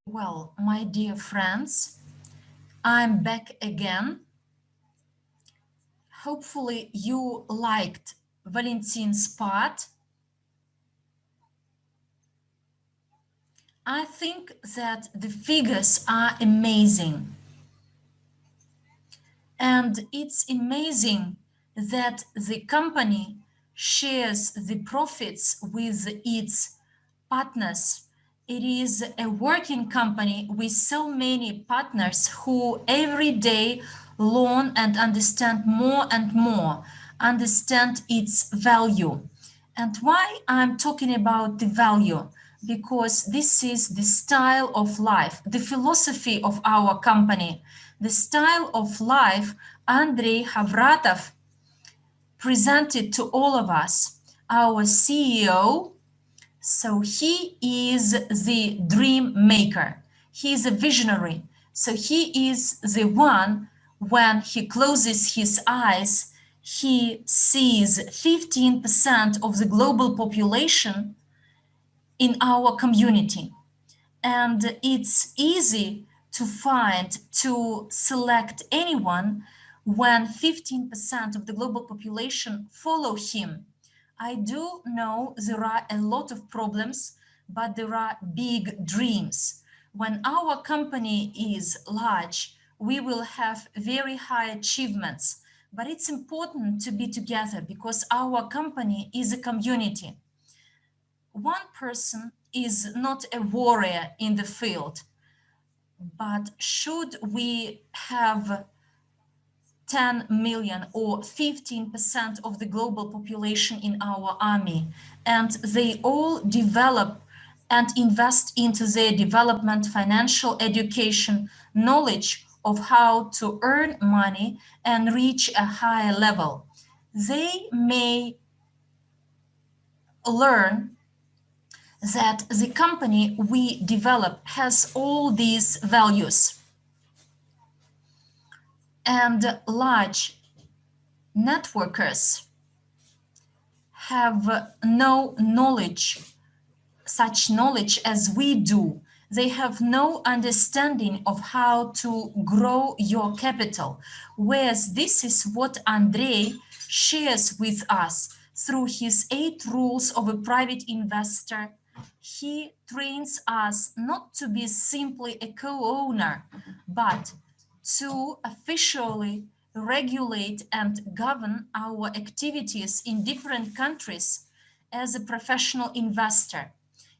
Well, my dear friends, I'm back again. Hopefully you liked Valentin's part. I think that the figures are amazing. And it's amazing that the company shares the profits with its partners. It is a working company with so many partners who every day learn and understand more and more, understand its value. And why I'm talking about the value? Because this is the style of life, the philosophy of our company, the style of life Andrei Khovratov presented to all of us, our CEO. So he is the dream maker. He is a visionary. So he is the one, when he closes his eyes, he sees 15% of the global population in our community. And it's easy to find, to select anyone when 15% of the global population follow him. I do know there are a lot of problems, but there are big dreams. When our company is large, we will have very high achievements, but it's important to be together because our company is a community. One person is not a warrior in the field, but should we have 10 million or 15% of the global population in our army, and they all develop and invest into their development, financial education, knowledge of how to earn money and reach a higher level, they may learn that the company we develop has all these values. And large networkers have no knowledge, such knowledge as we do. They have no understanding of how to grow your capital, whereas this is what Andrei shares with us through his 8 rules of a private investor. He trains us not to be simply a co-owner, but to officially regulate and govern our activities in different countries as a professional investor.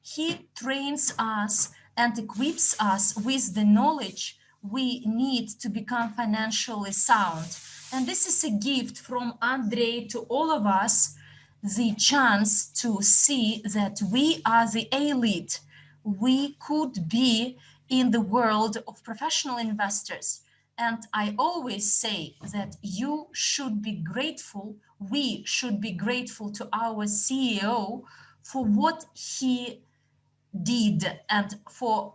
He trains us and equips us with the knowledge we need to become financially sound. And this is a gift from Andrei to all of us, the chance to see that we are the elite. We could be in the world of professional investors. And I always say that you should be grateful, we should be grateful to our CEO for what he did and for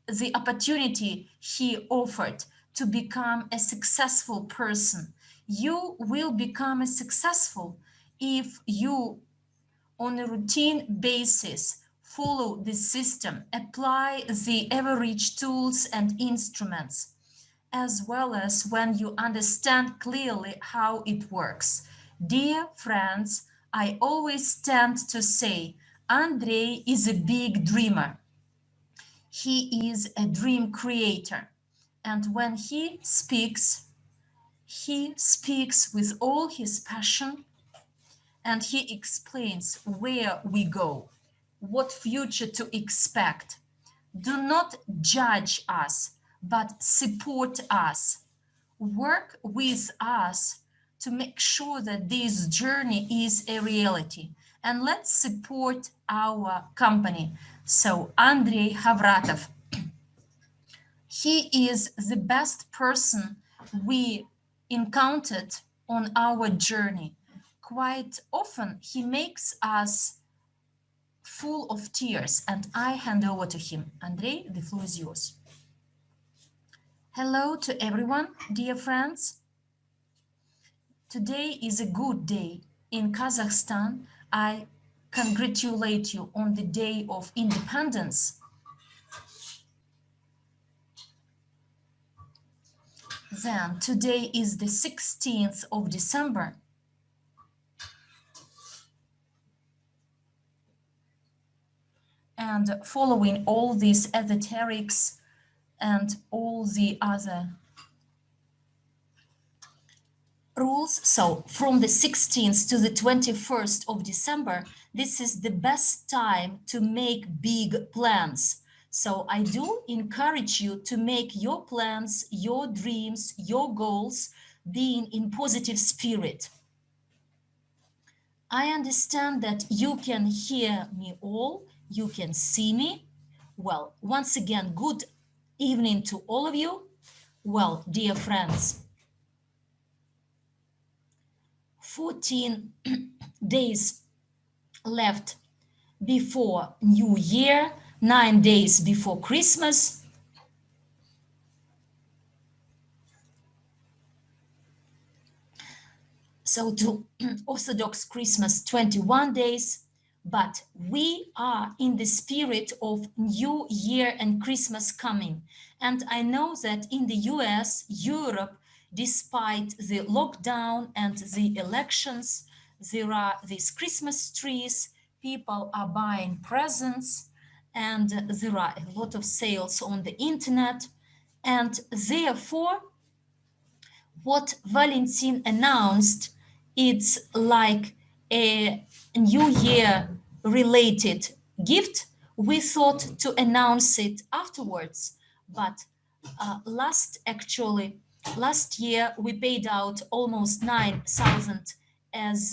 the opportunity he offered to become a successful person. You will become a successful if you, on a routine basis, follow the system, apply the Evorich tools and instruments, as well as when you understand clearly how it works. Dear friends, I always tend to say, Andrei is a big dreamer. He is a dream creator. And when he speaks with all his passion, and he explains where we go, what future to expect. Do not judge us, but support us. Work with us to make sure that this journey is a reality. And let's support our company. So Andrei Khovratov, he is the best person we encountered on our journey. Quite often, he makes us full of tears, and I hand over to him. Andrei, the floor is yours. Hello to everyone, dear friends. Today is a good day. In Kazakhstan, I congratulate you on the day of independence. Then today is the 16th of December. And following all these esoterics and all the other rules, so from the 16th to the 21st of December, this is the best time to make big plans. So I do encourage you to make your plans, your dreams, your goals, being in positive spirit. I understand that you can hear me all, you can see me. Well, once again, good evening to all of you. Well, dear friends, 14 days left before New Year, 9 days before Christmas. So to Orthodox Christmas, 21 days. But we are in the spirit of New Year and Christmas coming. And I know that in the US, Europe, despite the lockdown and the elections, there are these Christmas trees, people are buying presents, and there are a lot of sales on the internet. And therefore, what Valentin announced, it's like a New Year related gift. We thought to announce it afterwards, but last year we paid out almost 900,000 as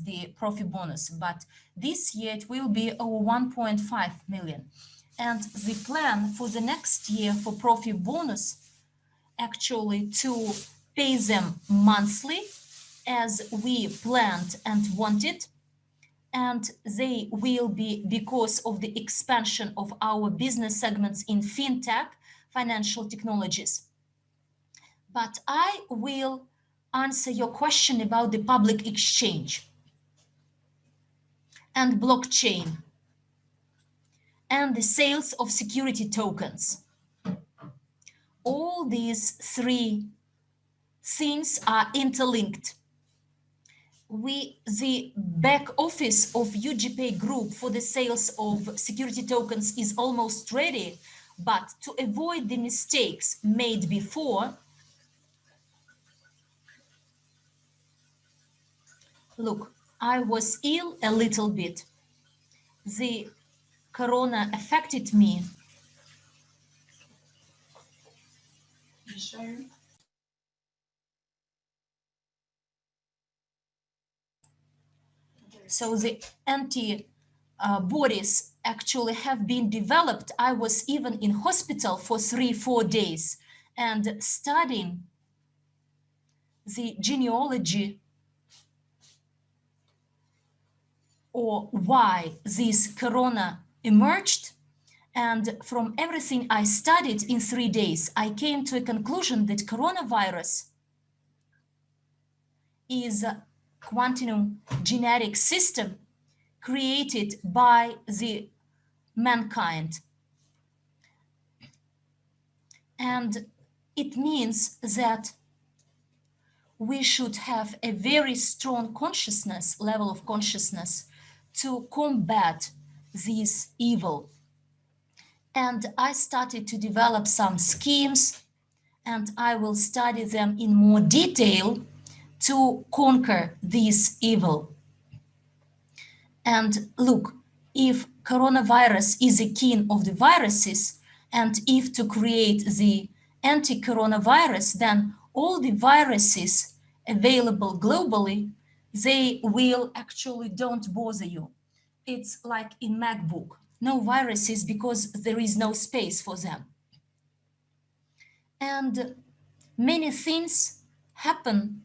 the Profi Bonus, but this year it will be over 1.5 million. And the plan for the next year for Profi Bonus actually to pay them monthly as we planned and wanted, and they will be because of the expansion of our business segments in fintech, financial technologies. But I will answer your question about the public exchange and blockchain and the sales of security tokens. All these three things are interlinked. The back office of UGPay Group for the sales of security tokens is almost ready, but to avoid the mistakes made before, look, I was ill a little bit. The corona affected me. So the antibodies actually have been developed. I was even in hospital for 3-4 days and studying the genealogy or why this corona emerged. And from everything I studied in 3 days, I came to a conclusion that coronavirus is a quantum genetic system created by the mankind. And it means that we should have a very strong consciousness, level of consciousness, to combat this evil. And I started to develop some schemes, and I will study them in more detail to conquer this evil. And look, if coronavirus is a king of the viruses, and if to create the anti-coronavirus, then all the viruses available globally, they will actually don't bother you. It's like in MacBook, no viruses because there is no space for them. And many things happen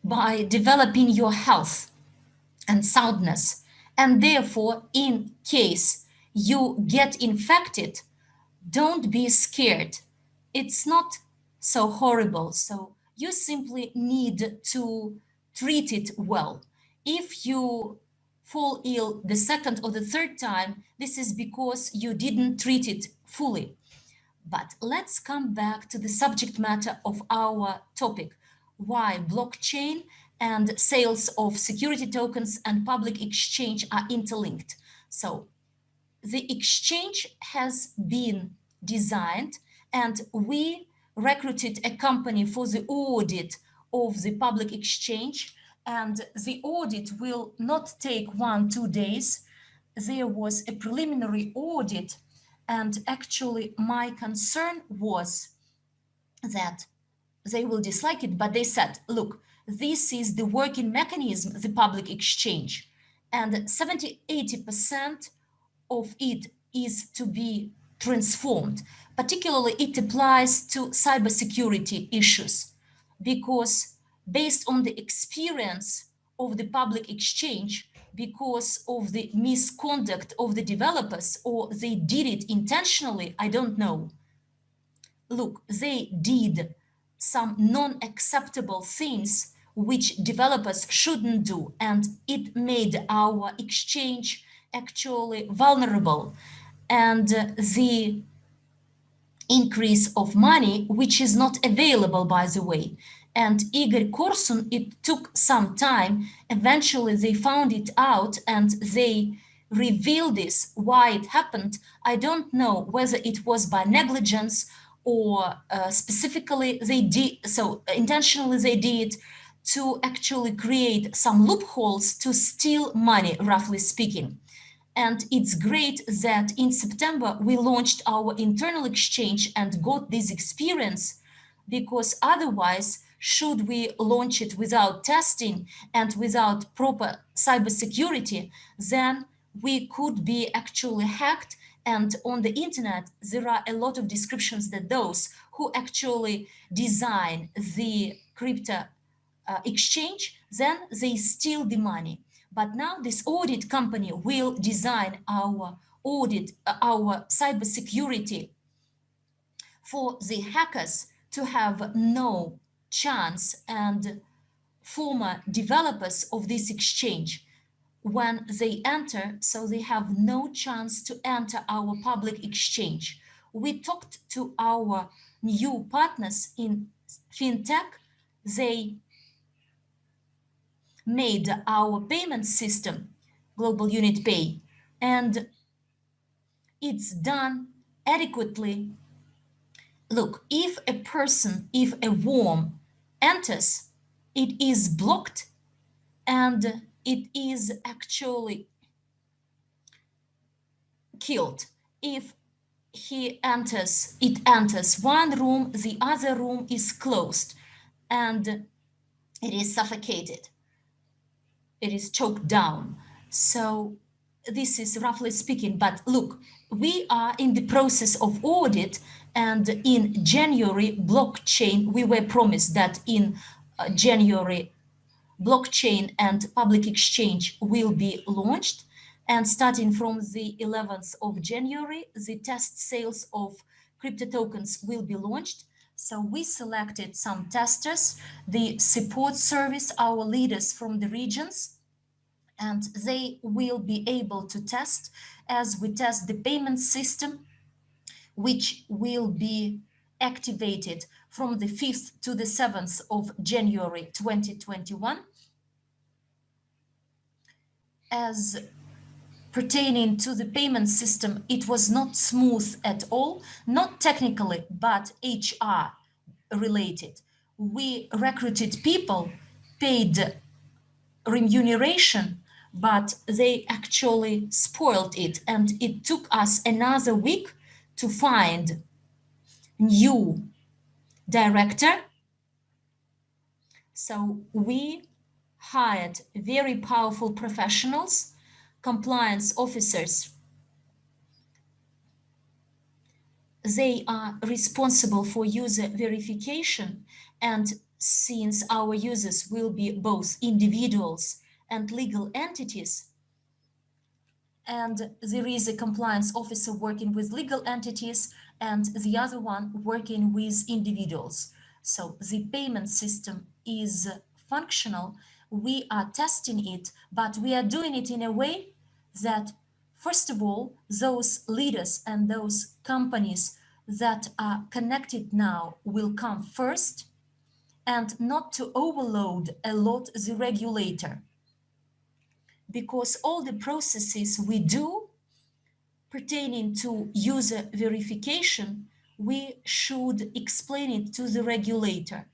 by developing your health and soundness. And therefore, in case you get infected, don't be scared. It's not so horrible. So you simply need to treat it well. If you fall ill the second or the third time, this is because you didn't treat it fully. But let's come back to the subject matter of our topic, why blockchain and sales of security tokens and public exchange are interlinked. So the exchange has been designed, and we recruited a company for the audit of the public exchange, and the audit will not take 1-2 days. There was a preliminary audit, and actually my concern was that they will dislike it, but they said, look, this is the working mechanism, the public exchange, and 70-80% of it is to be transformed. Particularly, it applies to cybersecurity issues, because based on the experience of the public exchange, because of the misconduct of the developers, or they did it intentionally, I don't know. Look, they did some non-acceptable things which developers shouldn't do, and it made our exchange actually vulnerable. And the increase of money, which is not available, by the way. And Igor Korsun, it took some time. Eventually, they found it out and they revealed this, why it happened. I don't know whether it was by negligence or specifically they did, so intentionally they did to actually create some loopholes to steal money, roughly speaking. And it's great that in September we launched our internal exchange and got this experience, because otherwise, should we launch it without testing and without proper cybersecurity, then we could be actually hacked. And on the internet, there are a lot of descriptions that those who actually design the crypto exchange, then they steal the money. But now this audit company will design our audit, our cybersecurity for the hackers to have no chance, and former developers of this exchange, when they enter, so they have no chance to enter our public exchange. We talked to our new partners in fintech. They made our payment system, Global Unit Pay, and it's done adequately. Look, if a person, if a worm enters, it is blocked and it is actually killed. If he enters, it enters one room, the other room is closed and it is suffocated. It is choked down. So this is roughly speaking, but look, we are in the process of audit, and in January, blockchain, we were promised that in January, blockchain and public exchange will be launched. And starting from the 11th of January, the test sales of crypto tokens will be launched. So we selected some testers, the support service, our leaders from the regions, and they will be able to test as we test the payment system, which will be activated from the 5th to the 7th of January 2021. As pertaining to the payment system, it was not smooth at all, not technically, but HR related. We recruited people, paid remuneration, but they actually spoiled it. And it took us another week to find new director. So we hired very powerful professionals, compliance officers. They are responsible for user verification, and since our users will be both individuals and legal entities, and there is a compliance officer working with legal entities and the other one working with individuals. So the payment system is functional, we are testing it, but we are doing it in a way that, first of all, those leaders and those companies that are connected now will come first, and not to overload a lot the regulator. Because all the processes we do pertaining to user verification, we should explain it to the regulator,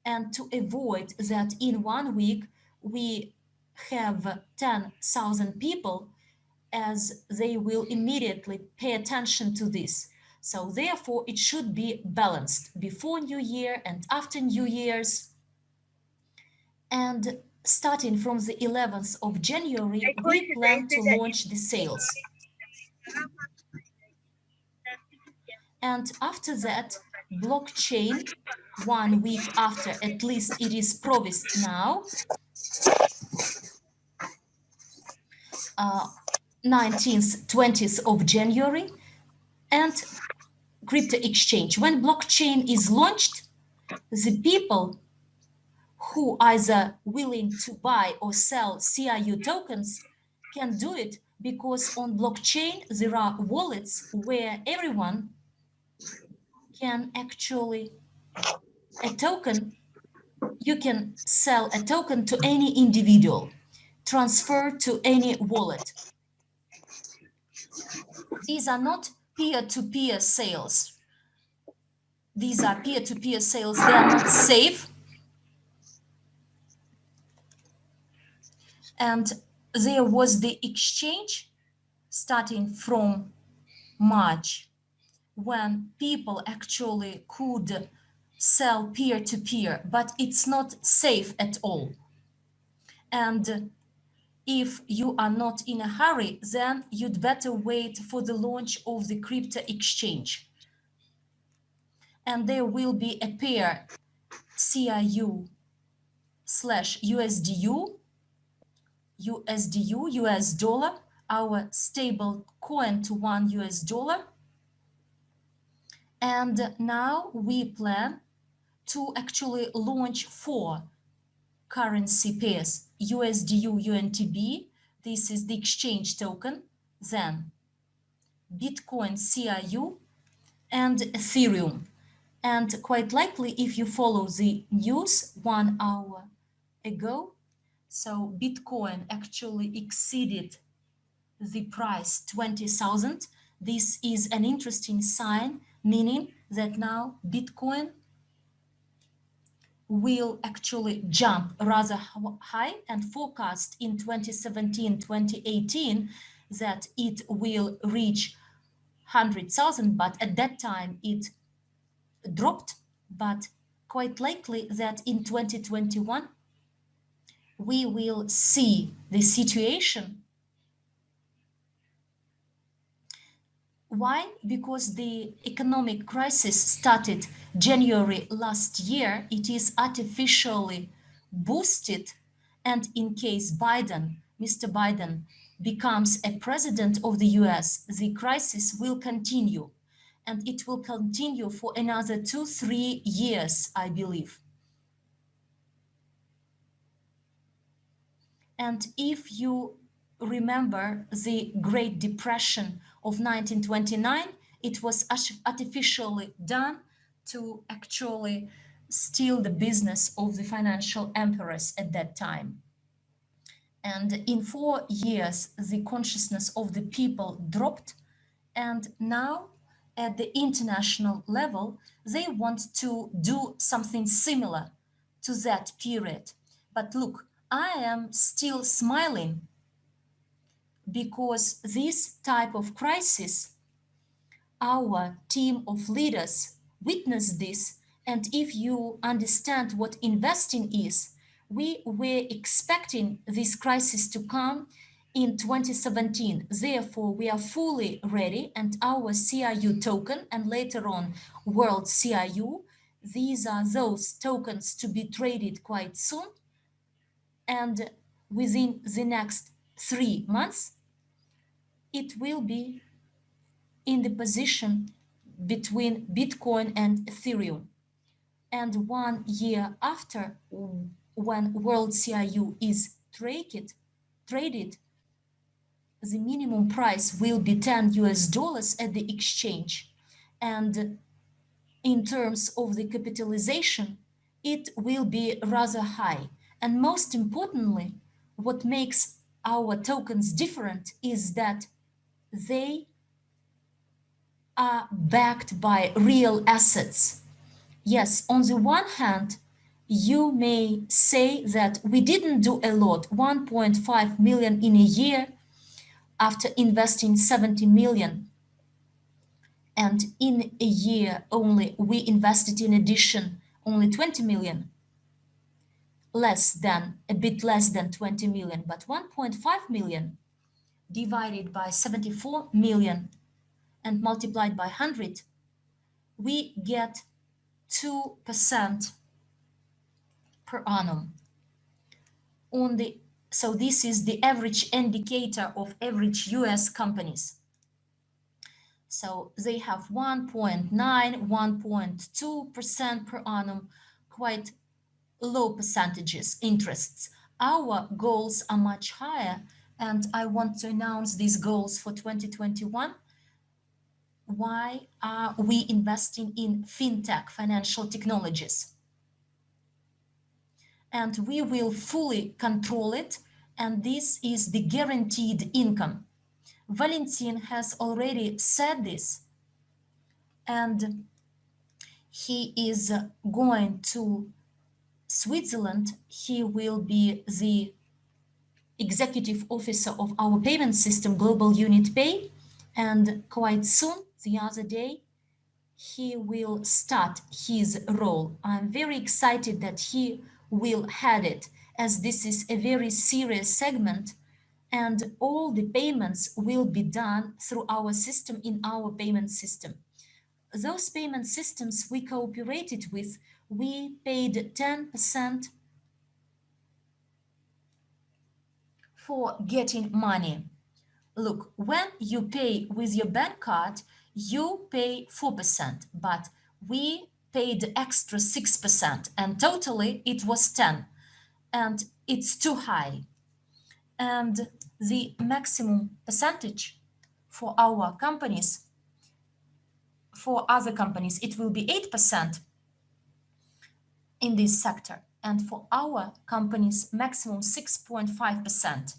and to avoid that in 1 week we have 10,000 people, as they will immediately pay attention to this. So therefore it should be balanced before New Year and after New Year's. And starting from the 11th of January, we plan to launch the sales. And after that, blockchain, 1 week after, at least it is promised now, 19th, 20th of January, and crypto exchange. When blockchain is launched, the people who either willing to buy or sell CIU tokens can do it, because on blockchain there are wallets where everyone can actually a token, you can sell a token to any individual, transfer to any wallet. These are not peer-to-peer sales. These are peer-to-peer sales. They are not safe. And there was the exchange starting from March, when people actually could sell peer-to-peer, but it's not safe at all. And if you are not in a hurry, then you'd better wait for the launch of the crypto exchange. And there will be a pair CIU slash USDU, US dollar, our stable coin to $1. And now we plan to actually launch 4 currency pairs: USDU, UNTB, this is the exchange token, then Bitcoin CIU, and Ethereum. And quite likely, if you follow the news 1 hour ago, so Bitcoin actually exceeded the price 20,000. This is an interesting sign, meaning that now Bitcoin will actually jump rather high, and forecast in 2017, 2018 that it will reach 100,000, but at that time it dropped. But quite likely that in 2021 we will see the situation. Why? Because the economic crisis started January last year. It is artificially boosted, and in case Mr. Biden becomes a president of the US, the crisis will continue, and it will continue for another 2-3 years, I believe. And if you remember the Great Depression of 1929, it was artificially done to actually steal the business of the financial emperors at that time. And in 4 years, the consciousness of the people dropped. And now, at the international level, they want to do something similar to that period. But look, I am still smiling, because this type of crisis, our team of leaders witnessed this. And if you understand what investing is, we were expecting this crisis to come in 2017. Therefore, we are fully ready, and our CIU token, and later on World CIU, these are those tokens to be traded quite soon. And within the next 3 months, it will be in the position between Bitcoin and Ethereum. And 1 year after, when world CIU is traded, the minimum price will be 10 US dollars at the exchange. And in terms of the capitalization, it will be rather high. And most importantly, what makes our tokens different is that they are backed by real assets. Yes, on the one hand, you may say that we didn't do a lot, 1.5 million in a year after investing 70 million. And in a year only, we invested in addition only 20 million, a bit less than 20 million, but 1.5 million divided by 74 million and multiplied by 100, we get 2% per annum. So this is the average indicator of average US companies. So they have 1.9, 1.2% per annum, quite low percentages, interests. Our goals are much higher, and I want to announce these goals for 2021. Why are we investing in fintech, financial technologies? And we will fully control it, and this is the guaranteed income. Valentin has already said this, and he is going to Switzerland. He will be the executive officer of our payment system, Global Unit Pay, and quite soon, the other day, he will start his role. I'm very excited that he will head it, as this is a very serious segment, and all the payments will be done through our system in our payment system. Those payment systems we cooperated with, we paid 10% for getting money. Look, when you pay with your bank card, you pay 4%, but we paid extra 6%, and totally it was 10, and it's too high. And the maximum percentage for our companies, for other companies, it will be 8% in this sector, and for our companies, maximum 6.5%.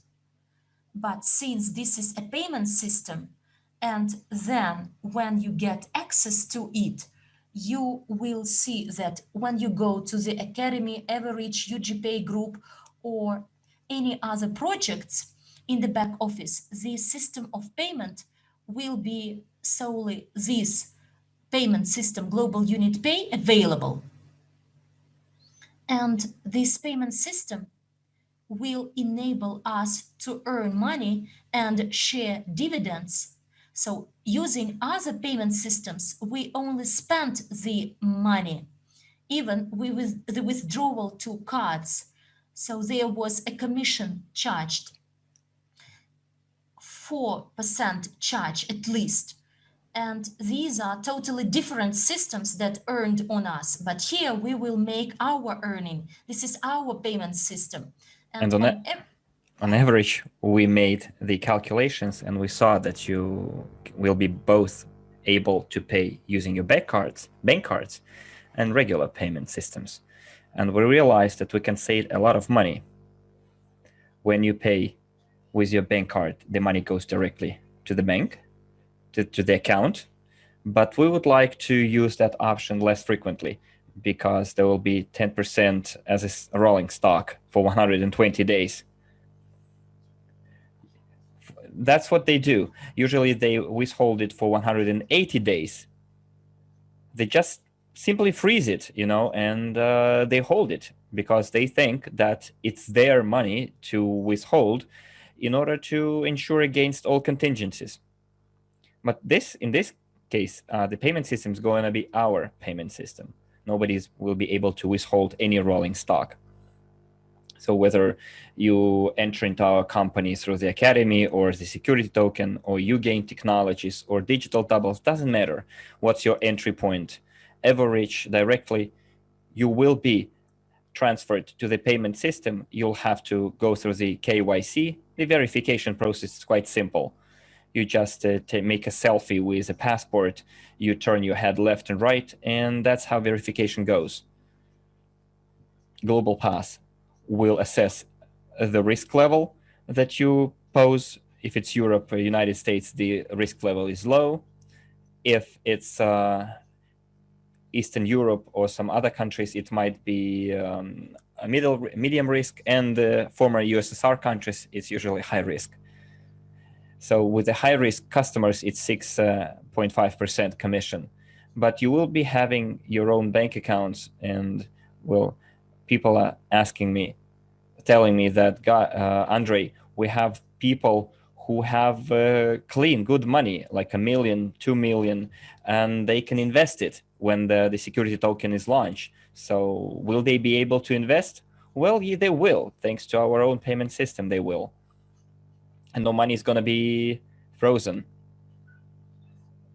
But since this is a payment system, and then when you get access to it, you will see that when you go to the Academy, Evorich, UGPay group, or any other projects in the back office, the system of payment will be solely this payment system, Global Unit Pay, available. And this payment system will enable us to earn money and share dividends. So using other payment systems, we only spent the money, even with the withdrawal to cards. So there was a commission charged, 4% charge at least. And these are totally different systems that earned on us. But here we will make our earning. This is our payment system. And on average, we made the calculations and we saw that you will be both able to pay using your bank cards, and regular payment systems. And we realized that we can save a lot of money. When you pay with your bank card, the money goes directly to the bank, to the account. But we would like to use that option less frequently, because there will be 10% as a rolling stock for 120 days. That's what they do. Usually they withhold it for 180 days. They just simply freeze it, and they hold it because they think that it's their money to withhold in order to ensure against all contingencies. But in this case, the payment system is going to be our payment system. Nobody will be able to withhold any rolling stock. So whether you enter into our company through the Academy or the security token, or you gain technologies or digital doubles, doesn't matter what's your entry point. Evorich directly, you will be transferred to the payment system, you'll have to go through the KYC. The verification process is quite simple. You just make a selfie with a passport, you turn your head left and right, and that's how verification goes. Global Pass will assess the risk level that you pose. If it's Europe or United States, the risk level is low. If it's Eastern Europe or some other countries, it might be a medium risk, and the former USSR countries, it's usually high risk. So with the high risk customers, it's 6.5% commission, but you will be having your own bank accounts. And well, people are asking me, telling me that, Andrei, we have people who have clean, good money, like $1 million, 2 million, and they can invest it when the security token is launched. So will they be able to invest? Well, yeah, they will. Thanks to our own payment system, they will. And no money is going to be frozen.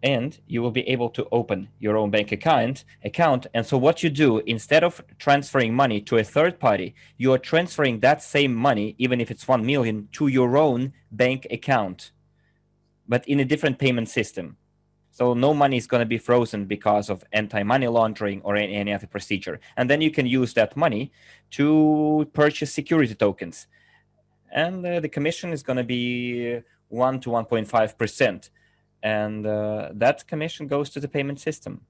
And you will be able to open your own bank account. And so what you do, instead of transferring money to a third party, you are transferring that same money, even if it's 1 million, to your own bank account, but in a different payment system. So no money is going to be frozen because of anti-money laundering or any other procedure. And then you can use that money to purchase security tokens. And the commission is going to be 1 to 1.5%. And that commission goes to the payment system.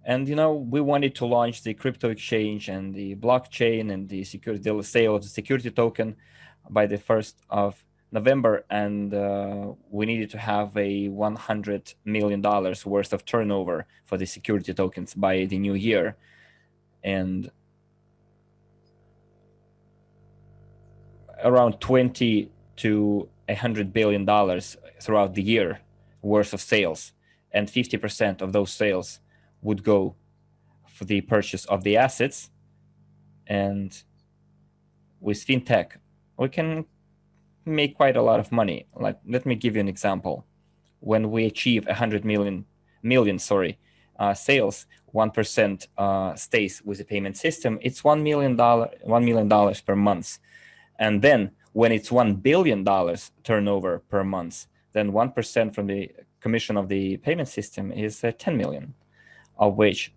And, we wanted to launch the crypto exchange and the blockchain and the sale of the security token by the 1st of November. And we needed to have a $100 million worth of turnover for the security tokens by the new year. And around 20 to $100 billion throughout the year worth of sales, and 50% of those sales would go for the purchase of the assets. And with fintech, we can make quite a lot of money. Like, let me give you an example. When we achieve 100 million sales, 1% stays with the payment system. It's $1 million per month. And then when it's $1 billion turnover per month, then 1% from the commission of the payment system is 10 million, of which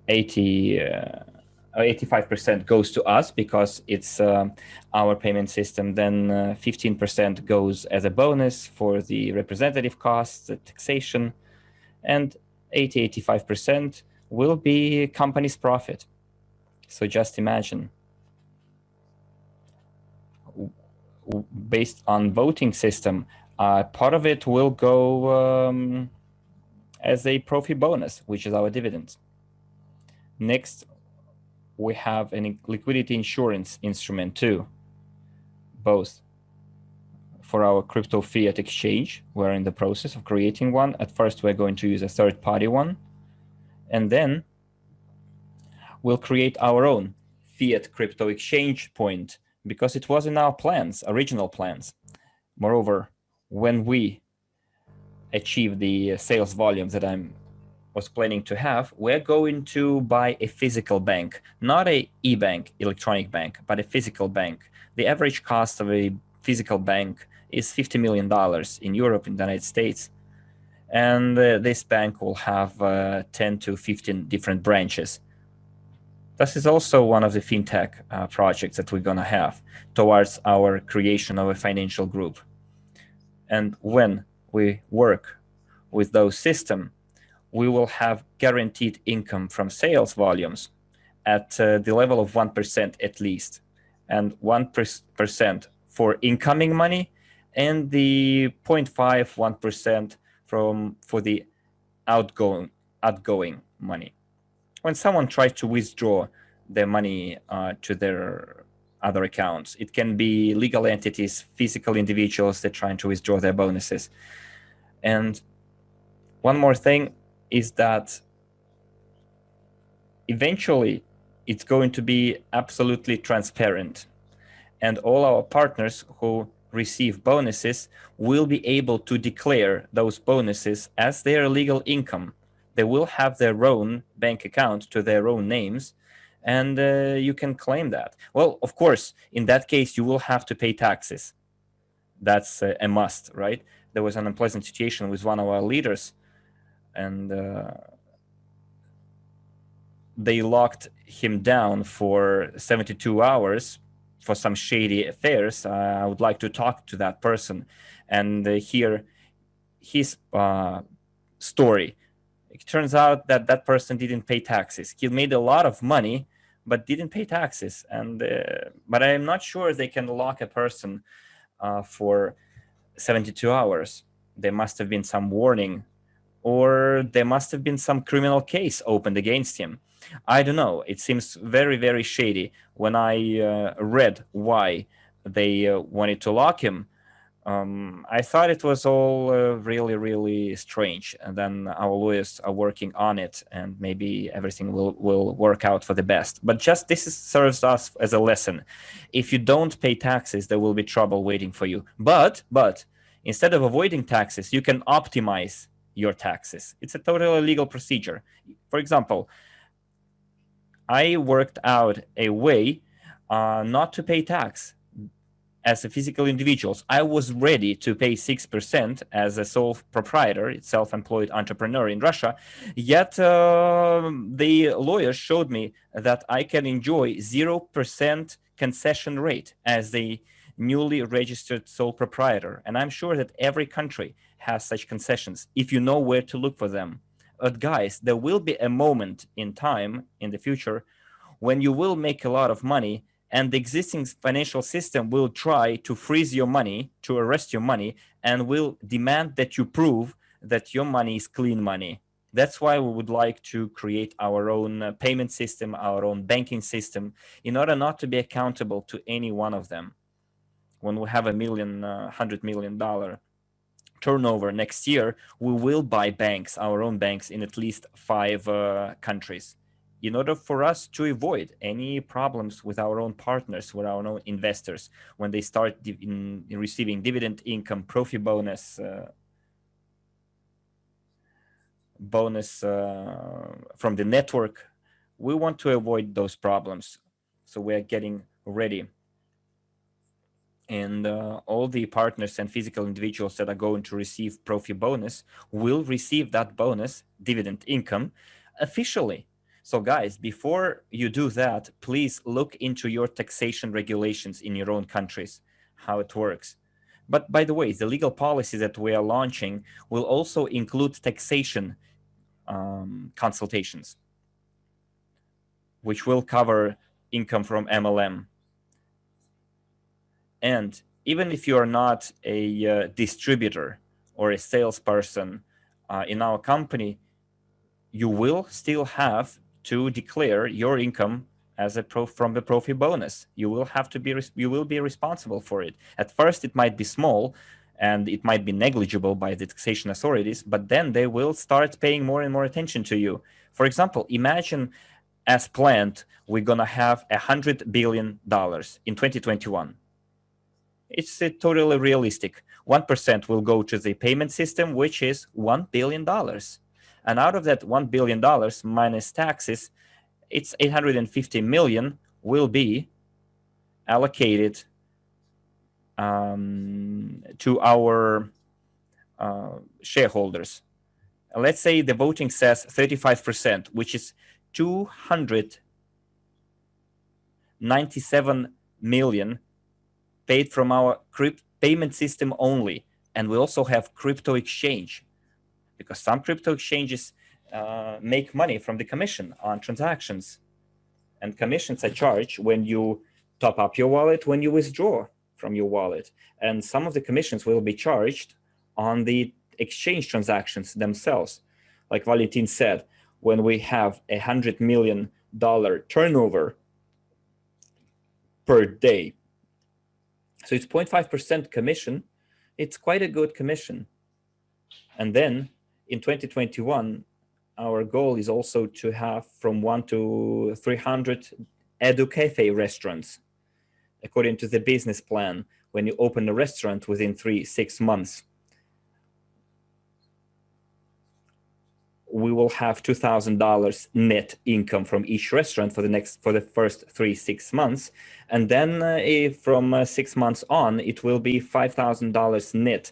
85% goes to us because it's our payment system. Then 15% goes as a bonus for the representative costs, the taxation, and 85% will be company's profit. So just imagine. Based on voting system, part of it will go as a Profi Bonus, which is our dividend. Next, we have a liquidity insurance instrument too, both for our crypto fiat exchange. We're in the process of creating one. At first, we're going to use a third-party one, and then we'll create our own fiat crypto exchange point, because it was in our plans, original plans. Moreover, when we achieve the sales volumes that I was planning to have, we're going to buy a physical bank, not a e-bank, electronic bank, but a physical bank. The average cost of a physical bank is $50 million in Europe, in the United States. And this bank will have 10 to 15 different branches. This is also one of the fintech projects that we're going to have towards our creation of a financial group. And when we work with those systems, we will have guaranteed income from sales volumes at the level of 1% at least, and 1% for incoming money, and the 0.5-1% for the outgoing money. When someone tries to withdraw their money to their other accounts, it can be legal entities, physical individuals that are trying to withdraw their bonuses. And one more thing is that eventually it's going to be absolutely transparent, and all our partners who receive bonuses will be able to declare those bonuses as their legal income. They will have their own bank account to their own names, and you can claim that. Well, of course, in that case, you will have to pay taxes. That's a must, right? There was an unpleasant situation with one of our leaders, and they locked him down for 72 hours for some shady affairs. I would like to talk to that person and hear his story. It turns out that that person didn't pay taxes. He made a lot of money, but didn't pay taxes. And but I am not sure they can lock a person for 72 hours. There must have been some warning, or there must have been some criminal case opened against him. I don't know. It seems very, very shady. When I read why they wanted to lock him, I thought it was all really, really strange. And then our lawyers are working on it, and maybe everything will work out for the best. But just serves us as a lesson. If you don't pay taxes, there will be trouble waiting for you. But instead of avoiding taxes, you can optimize your taxes. It's a totally legal procedure. For example, I worked out a way not to pay tax as a physical individuals. I was ready to pay 6% as a sole proprietor, self-employed entrepreneur in Russia. Yet the lawyers showed me that I can enjoy 0% concession rate as the newly registered sole proprietor. And I'm sure that every country has such concessions if you know where to look for them. But guys, there will be a moment in time in the future when you will make a lot of money, and the existing financial system will try to freeze your money, to arrest your money, and will demand that you prove that your money is clean money. That's why we would like to create our own payment system, our own banking system, in order not to be accountable to any one of them. When we have $100 million turnover next year, we will buy banks, our own banks, in at least 5 countries, in order for us to avoid any problems with our own partners, with our own investors, when they start receiving dividend income, Profi bonus from the network. We want to avoid those problems. So we are getting ready. And all the partners and physical individuals that are going to receive Profi bonus will receive that bonus, dividend income, officially. So guys, before you do that, please look into your taxation regulations in your own countries, how it works. But by the way, the legal policy that we are launching will also include taxation consultations, which will cover income from MLM. And even if you are not a distributor or a salesperson in our company, you will still have to declare your income as from the Profi bonus. You will have to be responsible for it. At first, it might be small and it might be negligible by the taxation authorities, but then they will start paying more and more attention to you. For example, imagine, as planned, we're gonna have $100 billion in 2021. It's totally realistic. 1% will go to the payment system, which is $1 billion. And out of that $1 billion minus taxes, it's 850 million will be allocated to our shareholders. Let's say the voting says 35%, which is 297 million paid from our payment system only. And we also have crypto exchange, because some crypto exchanges make money from the commission on transactions. And commissions are charged when you top up your wallet, when you withdraw from your wallet. And some of the commissions will be charged on the exchange transactions themselves. Like Valentin said, when we have $100 million turnover per day, so it's 0.5% commission. It's quite a good commission. And then in 2021, our goal is also to have from 1 to 300 EduCafe restaurants, according to the business plan, when you open a restaurant within 3-6 months. we will have $2,000 net income from each restaurant for the first 6 months, and then from 6 months on, it will be $5,000 net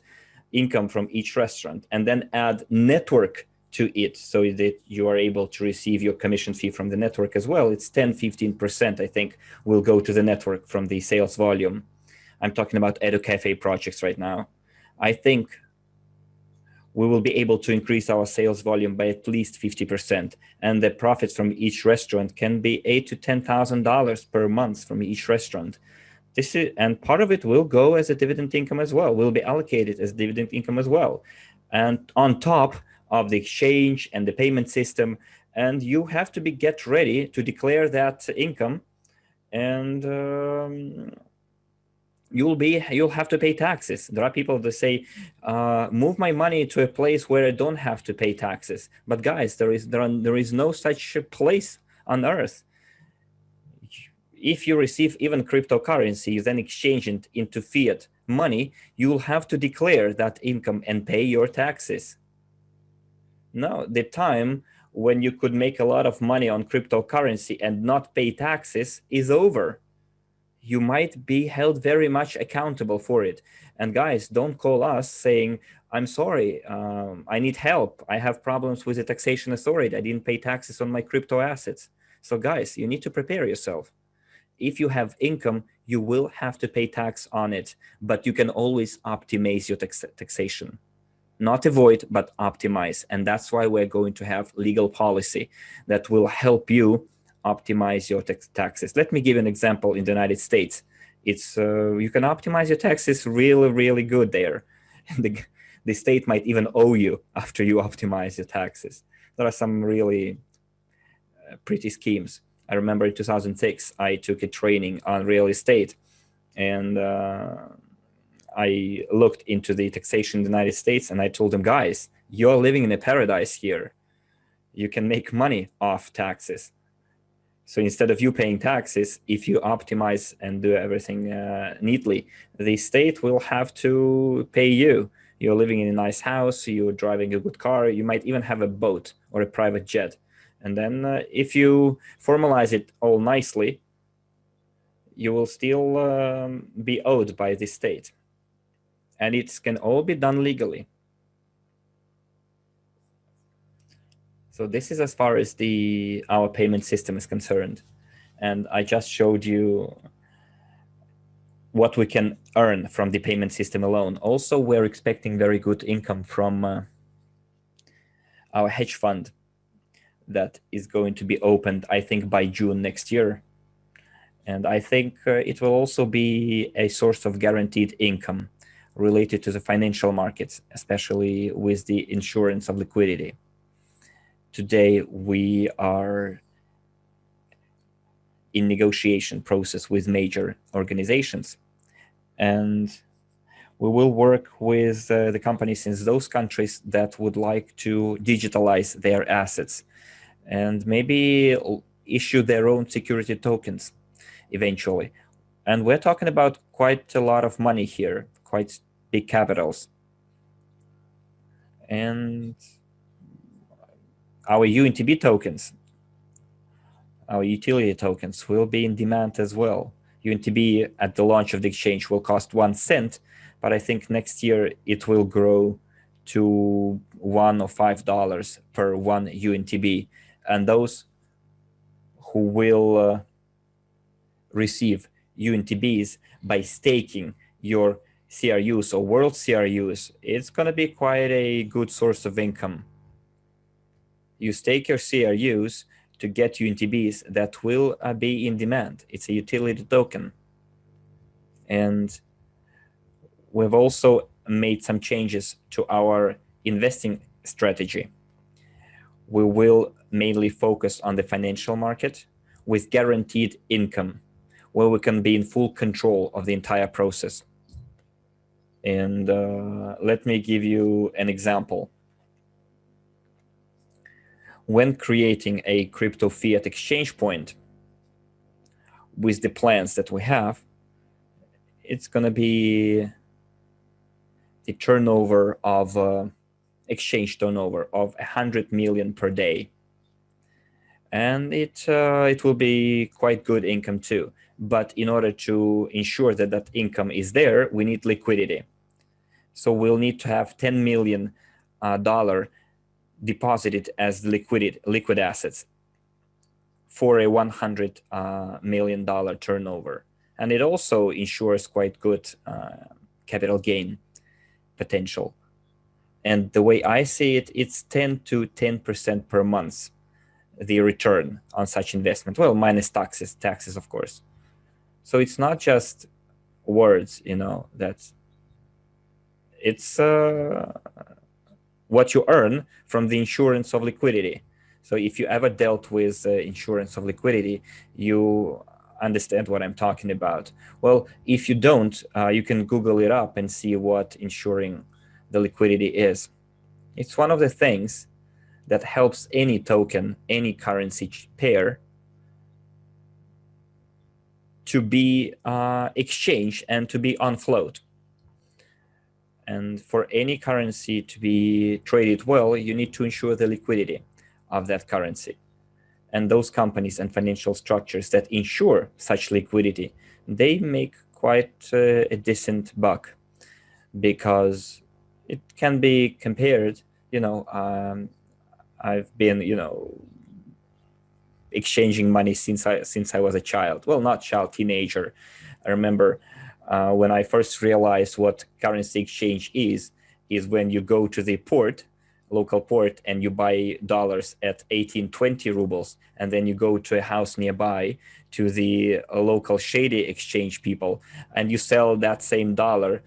income from each restaurant, and then add network to it so that you are able to receive your commission fee from the network as well. It's 10-15%, I think, will go to the network from the sales volume. I'm talking about EduCafe projects right now. I think we will be able to increase our sales volume by at least 50%. And the profits from each restaurant can be $8,000 to $10,000 per month from each restaurant. And part of it will go as a dividend income as well, will be allocated as dividend income as well. And on top of the exchange and the payment system, and you have to get ready to declare that income, and you'll have to pay taxes. There are people that say, move my money to a place where I don't have to pay taxes. But guys, there is no such place on earth. If you receive even cryptocurrency, then exchange it into fiat money, you'll have to declare that income and pay your taxes. No, the time when you could make a lot of money on cryptocurrency and not pay taxes is over. You might be held very much accountable for it. And guys, don't call us saying, I'm sorry, I need help. I have problems with the taxation authority. I didn't pay taxes on my crypto assets. So guys, you need to prepare yourself. If you have income, you will have to pay tax on it, but you can always optimize your taxation. Not avoid, but optimize. And that's why we're going to have legal policy that will help you optimize your taxes. Let me give an example in the United States. It's you can optimize your taxes really, really good there. The state might even owe you after you optimize your taxes. There are some really pretty schemes. I remember in 2006, I took a training on real estate, and I looked into the taxation in the United States, and I told them, guys, you're living in a paradise here. You can make money off taxes. So instead of you paying taxes, if you optimize and do everything neatly, the state will have to pay you. You're living in a nice house, you're driving a good car, you might even have a boat or a private jet. And then if you formalize it all nicely, you will still be owed by the state. And it can all be done legally. So this is as far as our payment system is concerned. And I just showed you what we can earn from the payment system alone. Also, we're expecting very good income from our hedge fund that is going to be opened, I think, by June next year. And I think it will also be a source of guaranteed income related to the financial markets, especially with the insurance of liquidity. Today, we are in negotiation process with major organizations, and we will work with the companies in those countries that would like to digitalize their assets and maybe issue their own security tokens eventually. And we're talking about quite a lot of money here, quite big capitals. And our UNTB tokens, our utility tokens, will be in demand as well. UNTB at the launch of the exchange will cost 1 cent, but I think next year it will grow to $1 or $5 per 1 UNTB. And those who will receive UNTBs by staking your CRUs or world CRUs, it's going to be quite a good source of income. You stake your CRUs to get UNTBs that will be in demand. It's a utility token. And we've also made some changes to our investing strategy. We will mainly focus on the financial market with guaranteed income, where we can be in full control of the entire process. And let me give you an example. When creating a crypto fiat exchange point with the plans that we have, it's going to be the turnover of exchange turnover of 100 million per day. And it will be quite good income too. But in order to ensure that that income is there, we need liquidity. So we'll need to have $10 million deposited as liquid assets for a $100 million turnover. And it also ensures quite good capital gain potential. And the way I see it, it's 10 to 10% per month, the return on such investment. Well, minus taxes, of course. So it's not just words, that it's what you earn from the insurance of liquidity. So if you ever dealt with insurance of liquidity, you understand what I'm talking about. Well, if you don't, you can Google it up and see what insuring the liquidity is. It's one of the things that helps any token, any currency pair to be exchanged and to be on float. And for any currency to be traded well, you need to ensure the liquidity of that currency. And those companies and financial structures that ensure such liquidity, they make quite a decent buck, because it can be compared, I've been, exchanging money since I was a child. Well, not child, teenager. I remember when I first realized what currency exchange is when you go to the local port, and you buy dollars at 18-20 rubles, and then you go to a house nearby to the local shady exchange people, and you sell that same dollar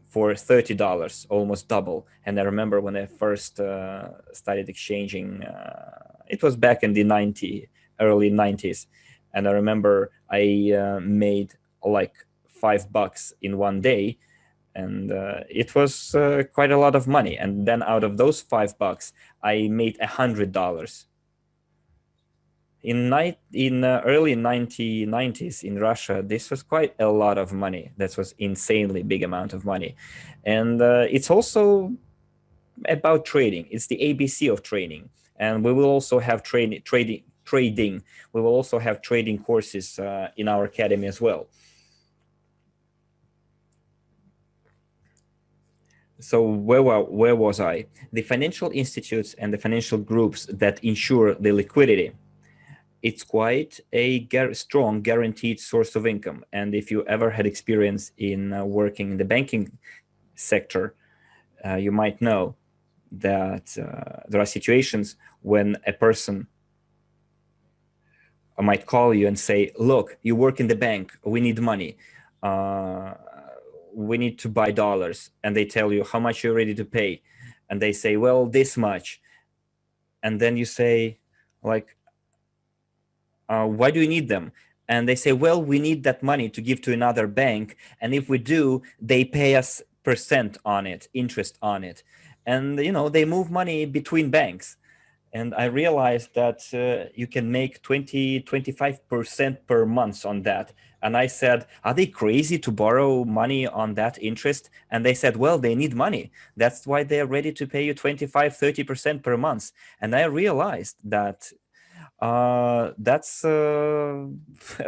for $30, almost double. And I remember when I first started exchanging, it was back in the early 90s, and I remember I made like $5 in one day, and it was quite a lot of money. And then out of those $5, I made $100. In early 1990s in Russia, this was quite a lot of money. That was insanely big amount of money. And it's also about trading. It's the ABC of trading. And we will also have trading. We will also have trading courses in our academy as well. So where was I? The financial institutes and the financial groups that ensure the liquidity, it's quite a strong guaranteed source of income. And if you ever had experience in working in the banking sector, you might know that there are situations when a person might call you and say, look, you work in the bank, we need money. We need to buy dollars. And they tell you how much you're ready to pay. And they say, well, this much. And then you say, like, why do you need them? And they say, well, we need that money to give to another bank. And if we do, they pay us percent on it, interest on it. And, they move money between banks. And I realized that you can make 25% per month on that. And I said, are they crazy to borrow money on that interest? And they said, well, they need money. That's why they're ready to pay you 25-30% per month. And I realized that that's a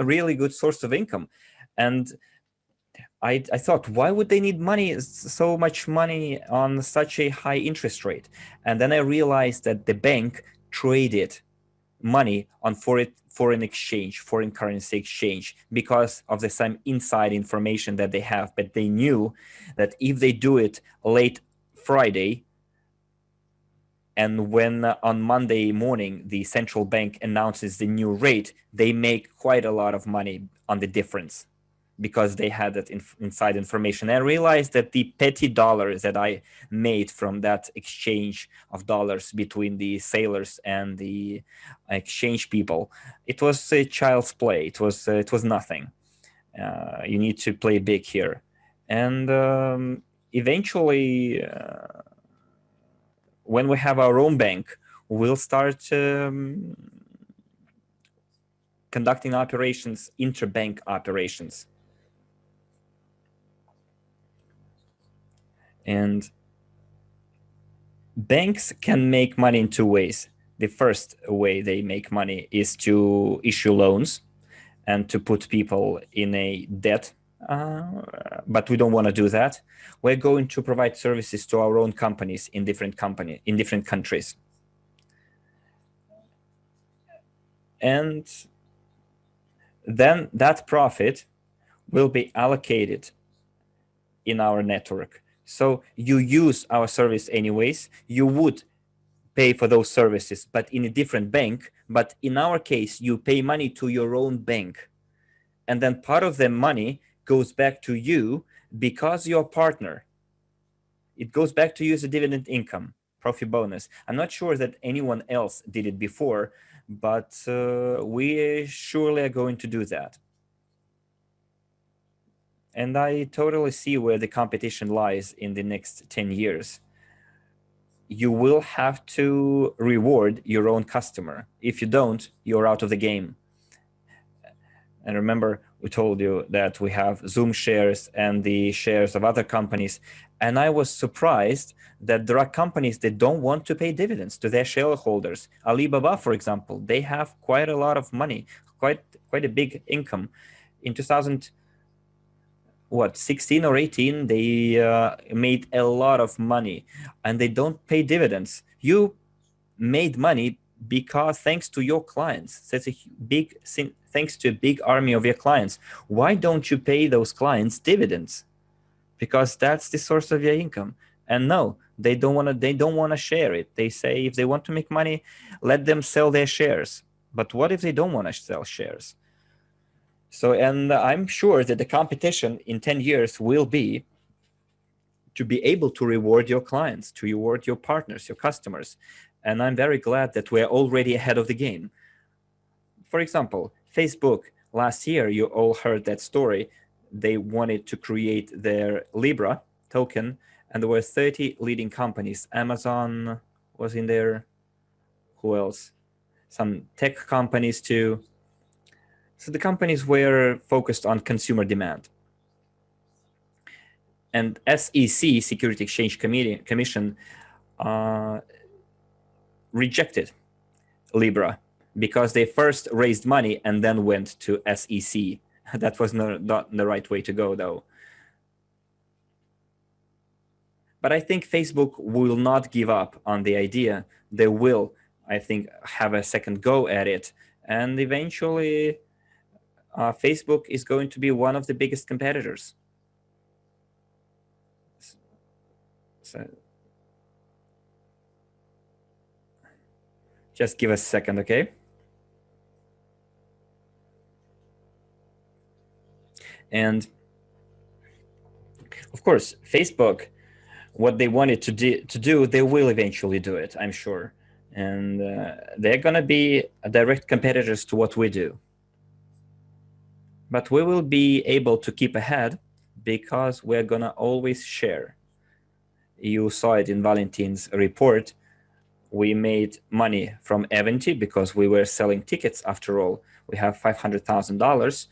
really good source of income. And I thought, why would they need money, so much money on such a high interest rate? And then I realized that the bank traded money on foreign currency exchange, because of the some inside information that they have. But they knew that if they do it late Friday, and when on Monday morning the central bank announces the new rate, they make quite a lot of money on the difference, because they had that inside information. I realized that the petty dollars that I made from that exchange of dollars between the sailors and the exchange people, it was a child's play. It was nothing. You need to play big here. And eventually, when we have our own bank, we'll start conducting operations, interbank operations. And Banks can make money in two ways. The first way they make money is to issue loans and to put people in a debt. But we don't want to do that. We're going to provide services to our own companies in different countries. And then that profit will be allocated in our network. So you use our service anyways. You would pay for those services, but in a different bank. But in our case, you pay money to your own bank. And then part of the money goes back to you because you're a partner. It goes back to you as a dividend income, Profi Bonus. I'm not sure that anyone else did it before, but we surely are going to do that. And I totally see where the competition lies in the next 10 years. You will have to reward your own customer. If you don't, you're out of the game. And remember, we told you that we have Zoom shares and the shares of other companies. And I was surprised that there are companies that don't want to pay dividends to their shareholders. Alibaba, for example, they have quite a lot of money, quite a big income. In 16 or 18, they made a lot of money and they don't pay dividends. You made money because thanks to your clients. That's a big thing, thanks to a big army of your clients. Why don't you pay those clients dividends? Because that's the source of your income. And no, they don't want to share it. They say if they want to make money, let them sell their shares. But what if they don't want to sell shares? So, and I'm sure that the competition in 10 years will be to be able to reward your clients, to reward your partners, your customers. And I'm very glad that we're already ahead of the game. For example, Facebook, last year, you all heard that story. They wanted to create their Libra token, and there were 30 leading companies. Amazon was in there. Who else? Some tech companies too. So the companies were focused on consumer demand. And SEC, Security Exchange Commission, rejected Libra because they first raised money and then went to SEC. That was not the right way to go, though. But I think Facebook will not give up on the idea. They will, I think, have a second go at it. And eventually, Facebook is going to be one of the biggest competitors. So, just give us a second, okay? And of course, Facebook, what they wanted to do, they will eventually do it, I'm sure. And they're going to be direct competitors to what we do. But we will be able to keep ahead because we're going to always share. You saw it in Valentin's report. We made money from Eventy because we were selling tickets after all. We have $500,000.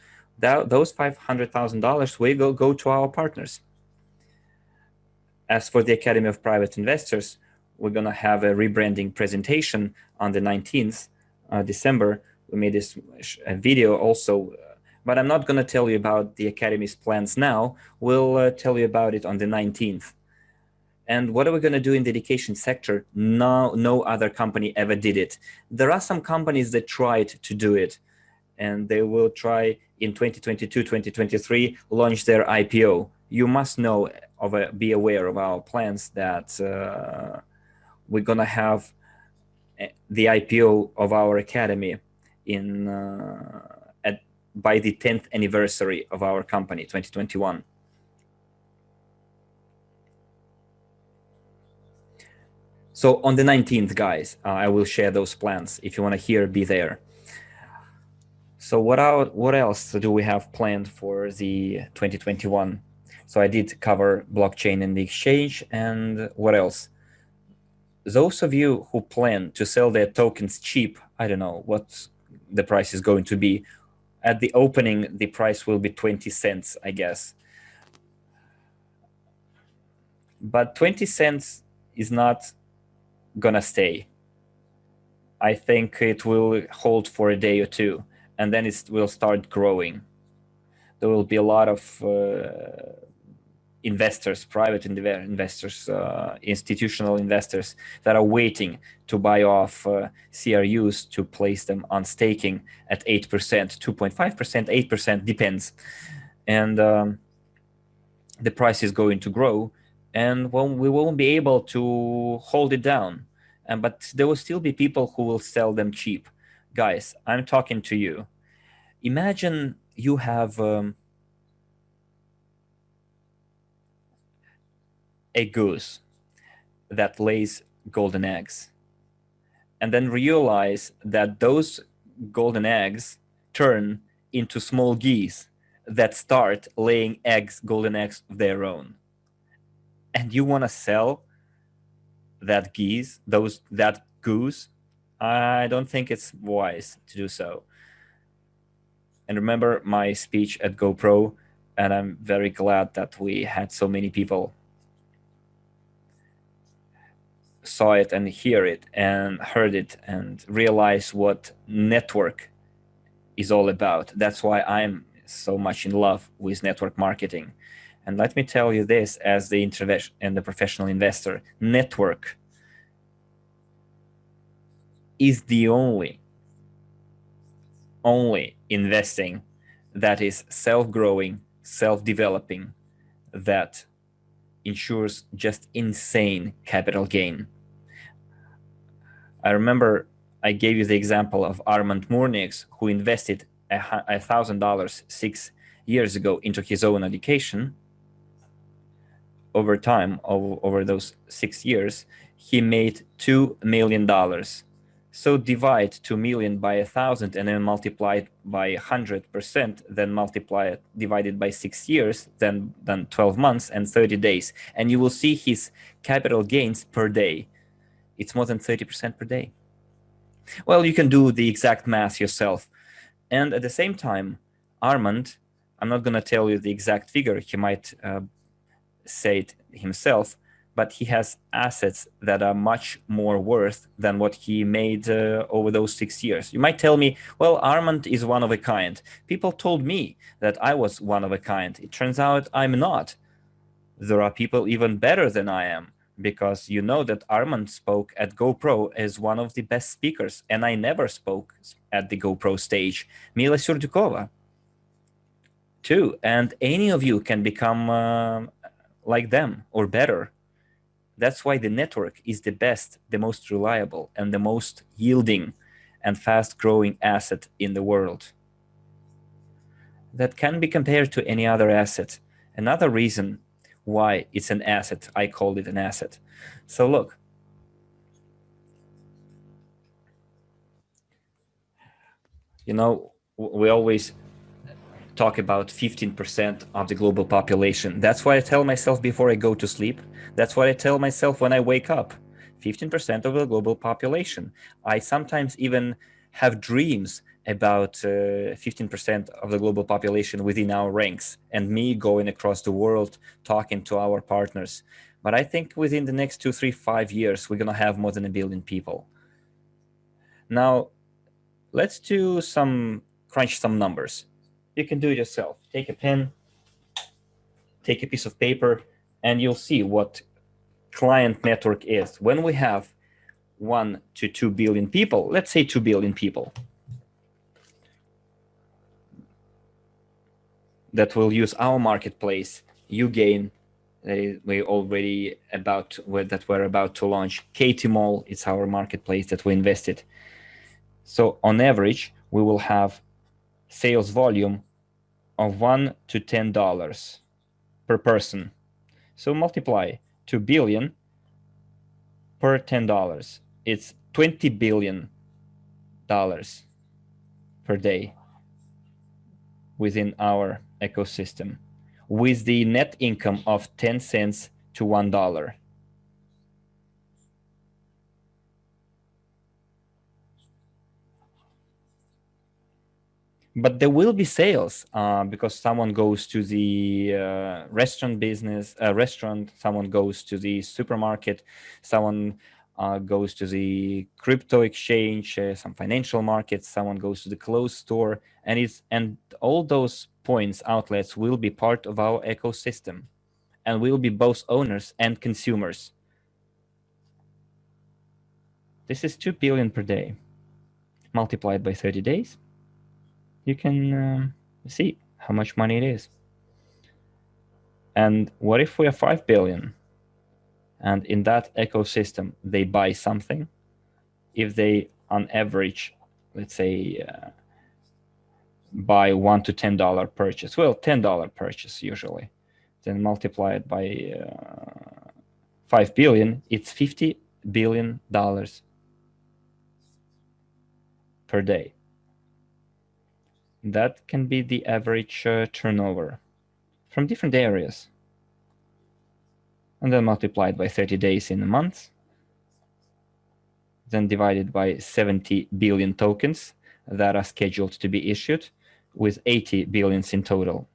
Those $500,000 will go to our partners. As for the Academy of Private Investors, we're going to have a rebranding presentation on the 19th December. We made this video also, but I'm not going to tell you about the Academy's plans now. We'll tell you about it on the 19th. And what are we going to do in the education sector? No other company ever did it. There are some companies that tried to do it, and they will try in 2022, 2023, launch their IPO. You must know, be aware of our plans that we're going to have the IPO of our academy by the 10th anniversary of our company, 2021. So on the 19th, guys, I will share those plans. If you want to hear, be there. So what else do we have planned for the 2021? So I did cover blockchain and the exchange, and what else? Those of you who plan to sell their tokens cheap, I don't know what the price is going to be. At the opening, the price will be 20 cents, I guess. But 20 cents is not gonna stay. I think it will hold for a day or two, and then it will start growing. There will be a lot of investors, private investors, institutional investors that are waiting to buy off CRUs to place them on staking at 8%, 2.5%, 8%, depends. And the price is going to grow, and we won't be able to hold it down. But there will still be people who will sell them cheap. Guys, I'm talking to you. Imagine you have a goose that lays golden eggs, and then realize that those golden eggs turn into small geese that start laying eggs, golden eggs of their own. And you want to sell that goose? I don't think it's wise to do so. And remember my speech at GoPro, and I'm very glad that we had so many people saw it and hear it and heard it and realize what network is all about. That's why I'm so much in love with network marketing. And let me tell you this, as the intervention and the professional investor, network is the only investing that is self-growing, self-developing, that ensures just insane capital gain. I remember I gave you the example of Armand Mournix, who invested $1,000 6 years ago into his own education. Over time, over those 6 years, he made $2 million. So divide 2 million by 1,000 and then multiply it by 100%, then multiply it, divided by 6 years, then 12 months and 30 days. And you will see his capital gains per day. It's more than 30% per day. Well, you can do the exact math yourself. And at the same time, Armand, I'm not going to tell you the exact figure, he might say it himself, but he has assets that are much more worth than what he made over those 6 years. You might tell me, well, Armand is one of a kind. People told me that I was one of a kind. It turns out I'm not. There are people even better than I am, because you know that Armand spoke at GoPro as one of the best speakers, and I never spoke at the GoPro stage. Mila Surdukova, too. And any of you can become like them or better. That's why the network is the best, the most reliable, and the most yielding and fast-growing asset in the world. That can be compared to any other asset. Another reason why it's an asset, I called it an asset. So look, you know, we always talk about 15% of the global population. That's what I tell myself before I go to sleep. That's what I tell myself when I wake up. 15% of the global population. I sometimes even have dreams about 15% of the global population within our ranks, and me going across the world talking to our partners. But I think within the next 2, 3, 5 years, we're going to have more than 1 billion people. Now, let's crunch some numbers. You can do it yourself. Take a pen, take a piece of paper, and you'll see what client network is. When we have 1 to 2 billion people, let's say 2 billion people, that will use our marketplace, you gain, we're about to launch. Katie Mall, it's our marketplace that we invested. So on average, we will have sales volume of $1 to $10 per person. So multiply 2 billion per $10. It's $20 billion per day within our ecosystem, with the net income of 10 cents to $1. But there will be sales because someone goes to the restaurant, someone goes to the supermarket, someone goes to the crypto exchange, some financial markets, someone goes to the clothes store, and all those points outlets will be part of our ecosystem, and we'll be both owners and consumers. This is 2 billion per day multiplied by 30 days. You can see how much money it is. And what if we are 5 billion? And in that ecosystem, they buy something. If they, on average, let's say, buy $1 to $10 purchase, well, $10 purchase usually, then multiply it by 5 billion, it's $50 billion per day. That can be the average turnover from different areas. And then multiplied by 30 days in a month, then divided by 70 billion tokens that are scheduled to be issued, with 80 billions in total,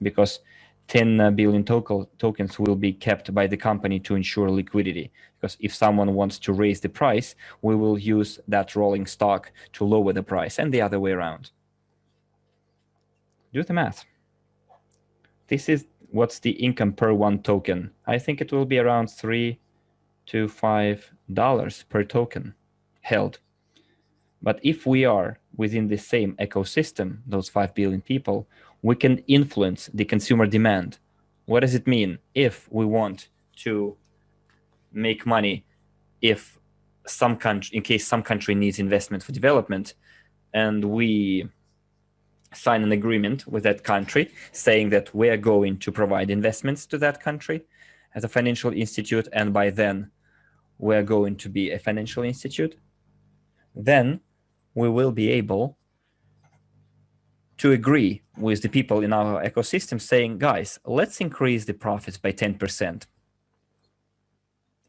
because 10 billion tokens will be kept by the company to ensure liquidity. Because if someone wants to raise the price, we will use that rolling stock to lower the price, and the other way around. Do the math. This is what's the income per one token. I think it will be around $3 to $5 per token held. But if we are within the same ecosystem, those 5 billion people, we can influence the consumer demand. What does it mean? If we want to make money, if some country, in case some country needs investment for development, and we sign an agreement with that country saying that we are going to provide investments to that country as a financial institute, and by then we're going to be a financial institute, then we will be able to agree with the people in our ecosystem saying, guys, let's increase the profits by 10%.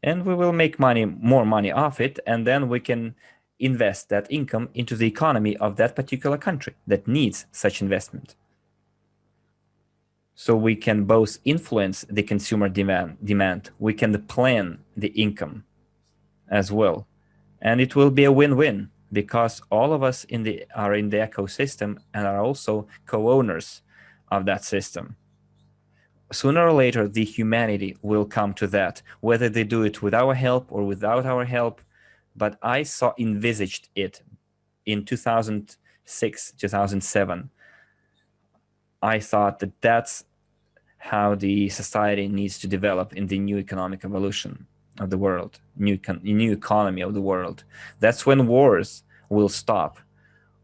And we will make more money off it, and then we can invest that income into the economy of that particular country that needs such investment. So we can both influence the consumer demand, we can plan the income as well. And it will be a win-win, because all of us are in the ecosystem and are also co-owners of that system. Sooner or later, the humanity will come to that, whether they do it with our help or without our help. But I envisaged it in 2006, 2007. I thought that that's how the society needs to develop in the new economic evolution of the world, new economy of the world. That's when wars will stop.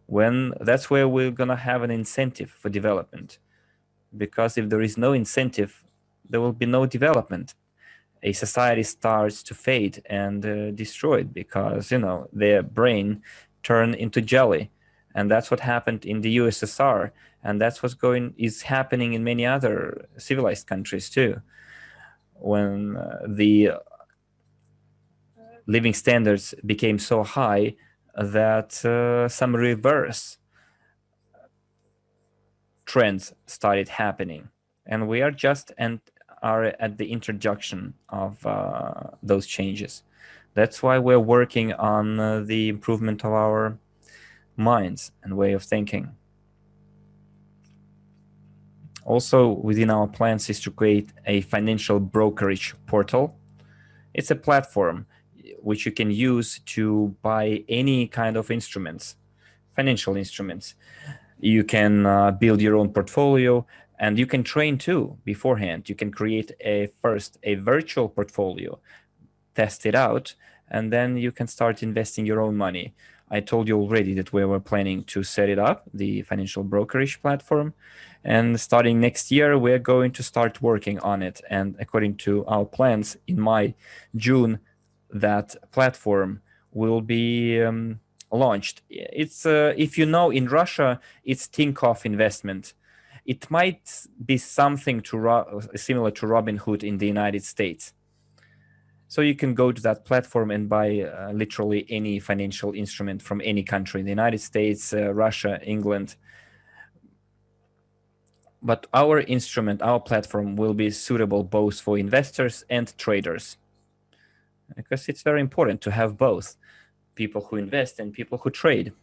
That's where we're gonna have an incentive for development. Because if there is no incentive, there will be no development. A society starts to fade and destroyed because their brain turned into jelly, and that's what happened in the USSR, and that's is happening in many other civilized countries too. When the living standards became so high that some reverse trends started happening, and we are just are at the introduction of those changes. That's why we're working on the improvement of our minds and way of thinking. Also, within our plans is to create a financial brokerage portal. It's a platform which you can use to buy any kind of instruments, financial instruments. You can build your own portfolio, and you can train too beforehand. You can create first a virtual portfolio, test it out, and then you can start investing your own money. I told you already that we were planning to set it up, the financial brokerage platform, and starting next year, we're going to start working on it. And according to our plans, in June, that platform will be launched. It's if you know, in Russia, it's Tinkoff investment. It might be something similar to Robinhood in the United States. So you can go to that platform and buy literally any financial instrument from any country, the United States, Russia, England. But our instrument, our platform will be suitable both for investors and traders. because it's very important to have both people who invest and people who trade.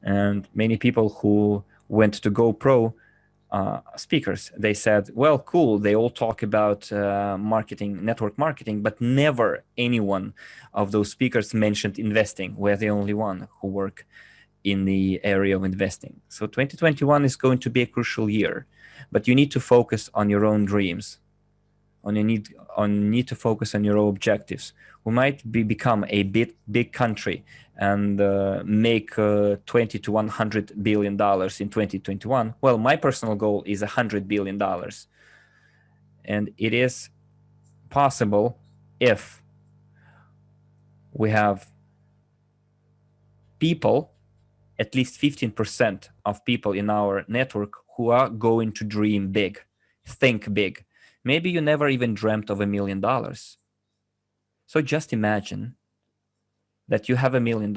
And many people who went to GoPro speakers, they said, well, cool, they all talk about marketing, network marketing, but never anyone of those speakers mentioned investing. We're the only one who work in the area of investing. So 2021 is going to be a crucial year, but you need to focus on your own dreams, need to focus on your own objectives. We might become a big country and make 20 to 100 billion dollars in 2021. Well, my personal goal is 100 billion dollars, and it is possible if we have people, at least 15% of people in our network who are going to dream big, think big. Maybe you never even dreamt of $1 million. So just imagine that you have $1 million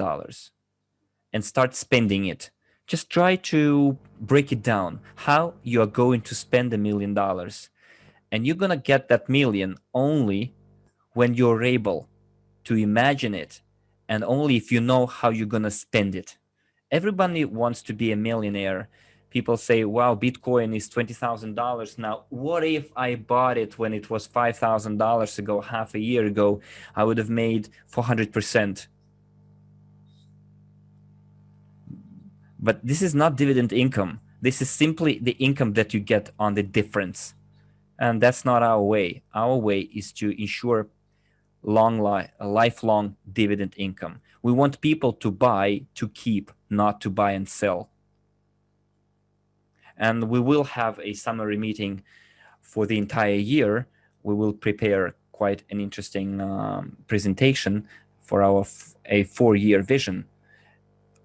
and start spending it. Just try to break it down, how you are going to spend $1 million. And you're going to get that million only when you're able to imagine it, and only if you know how you're going to spend it. Everybody wants to be a millionaire. People say, wow, Bitcoin is $20,000 now. What if I bought it when it was $5,000 ago, half a year ago? I would have made 400%. But this is not dividend income. This is simply the income that you get on the difference. And that's not our way. Our way is to ensure lifelong dividend income. We want people to buy, to keep, not to buy and sell. And we will have a summary meeting for the entire year. We will prepare quite an interesting presentation for our a 4-year vision.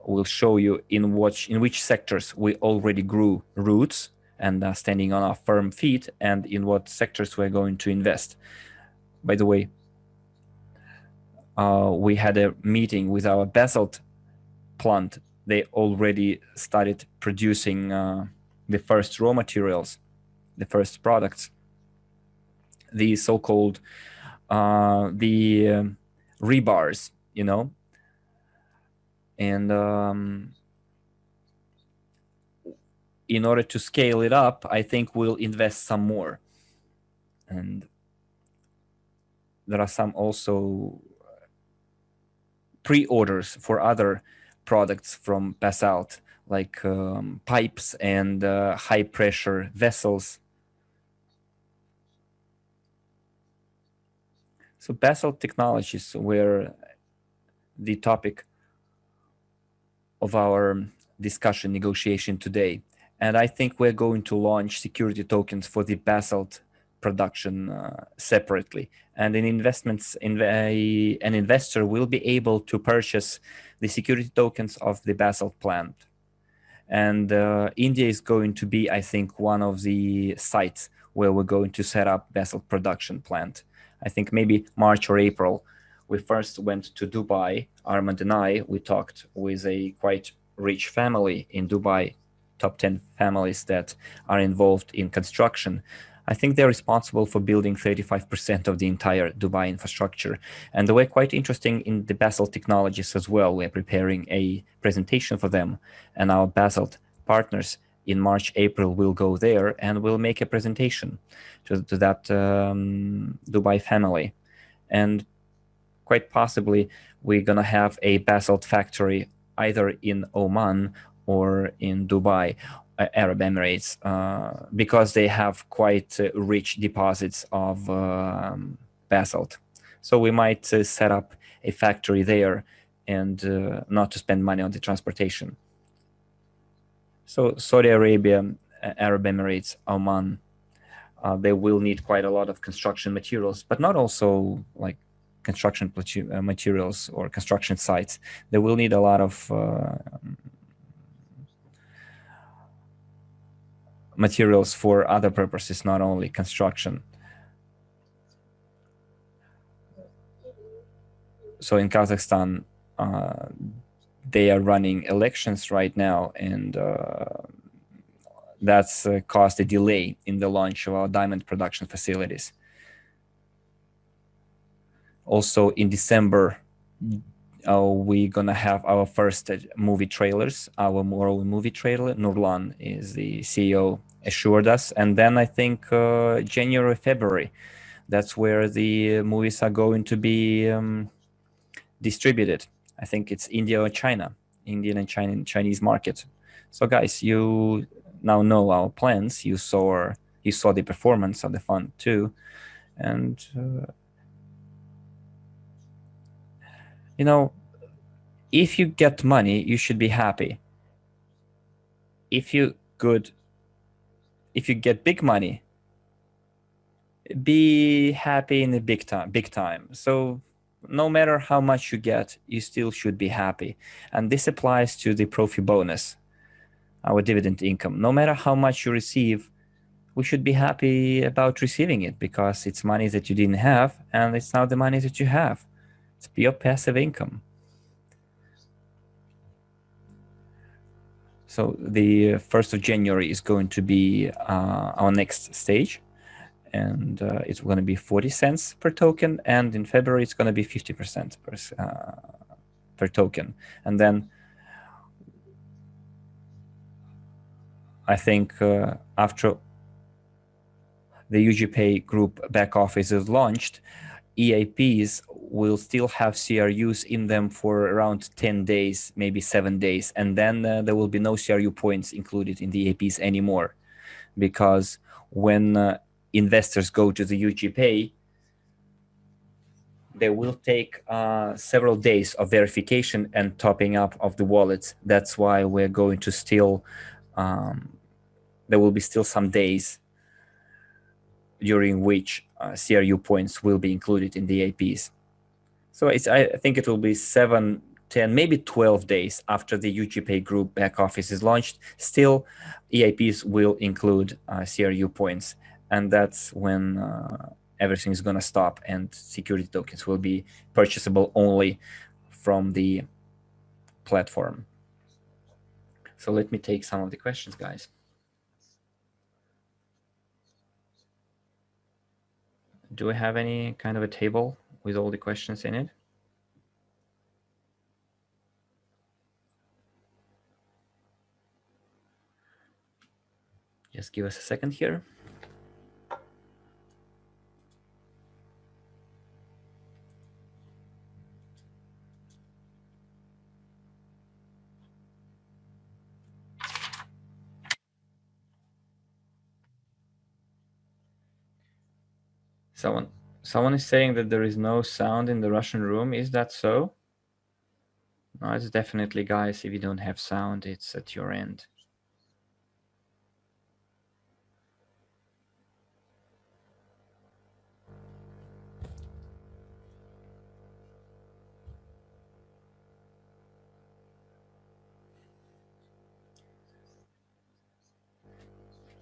We'll show you in which sectors we already grew roots and are standing on our firm feet, and in what sectors we're going to invest. By the way, we had a meeting with our Basalt plant. They already started producing the first raw materials, the first products, the so-called the rebars, and in order to scale it up, I think we'll invest some more. And there are some also pre-orders for other products from Basalt, like pipes and high pressure vessels. So Basalt technologies were the topic of our discussion negotiation today. And I think we're going to launch security tokens for the Basalt production separately. And an investor will be able to purchase the security tokens of the Basalt plant. And India is going to be, I think, one of the sites where we're going to set up Basalt production plant. I think maybe March or April. We first went to Dubai, Armand and I. We talked with a quite rich family in Dubai, top 10 families that are involved in construction. I think they're responsible for building 35% of the entire Dubai infrastructure. And we're quite interesting in the Basalt technologies as well. We're preparing a presentation for them, and our Basalt partners in March, April will go there and we'll make a presentation to that Dubai family. And quite possibly we're going to have a Basalt factory either in Oman or in Dubai, Arab Emirates, because they have quite rich deposits of basalt. So we might set up a factory there and not to spend money on the transportation. So Saudi Arabia, Arab Emirates, Oman, they will need quite a lot of construction materials, but not also like construction materials or construction sites. They will need a lot of materials for other purposes, not only construction. So in Kazakhstan, they are running elections right now, and that's caused a delay in the launch of our diamond production facilities. Also in December, we're gonna have our first movie trailers, our own movie trailer. Nurlan is the CEO, assured us. And then I think January, February, that's where the movies are going to be distributed. I think it's India or China, Indian and Chinese market. So guys, you now know our plans. You saw the performance of the fund too, and you know, if you get money, you should be happy. If you get big money, be happy in the big time. So no matter how much you get, you still should be happy. And this applies to the Profi Bonus, our dividend income. No matter how much you receive, we should be happy about receiving it because it's money that you didn't have and it's now the money that you have. It's pure passive income. So the 1st of January is going to be our next stage, and it's going to be 40 cents per token, and in February it's going to be 50% per token. And then I think after the UGPay group back office is launched, EIPs will still have CRUs in them for around 10 days, maybe 7 days. And then there will be no CRU points included in the EIPs anymore. Because when investors go to the UGPay, they will take several days of verification and topping up of the wallets. That's why we're going to still, there will be still some days during which CRU points will be included in the APs. So I think it will be 7, 10, maybe 12 days after the UGPay group back office is launched. Still, EIPs will include CRU points. And that's when everything is going to stop and security tokens will be purchasable only from the platform. So let me take some of the questions, guys. Do I have any kind of a table with all the questions in it? Just give us a second here. Someone is saying that there is no sound in the Russian room. Is that so? No, it's definitely, guys, if you don't have sound, it's at your end.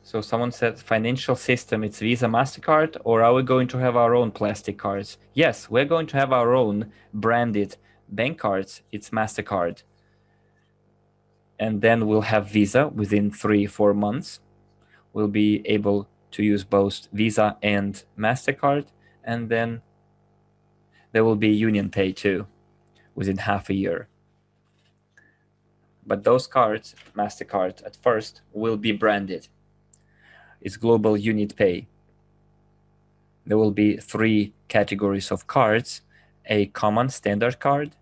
So someone said financial system, it's Visa, MasterCard, or are we going to have our own plastic cards? Yes, we're going to have our own branded bank cards. It's MasterCard. And then we'll have Visa within 3-4 months. We'll be able to use both Visa and MasterCard. And then there will be Union Pay too within half a year. But those cards, MasterCard at first, will be branded. It's Global Unit Pay. There will be 3 categories of cards: a common standard card.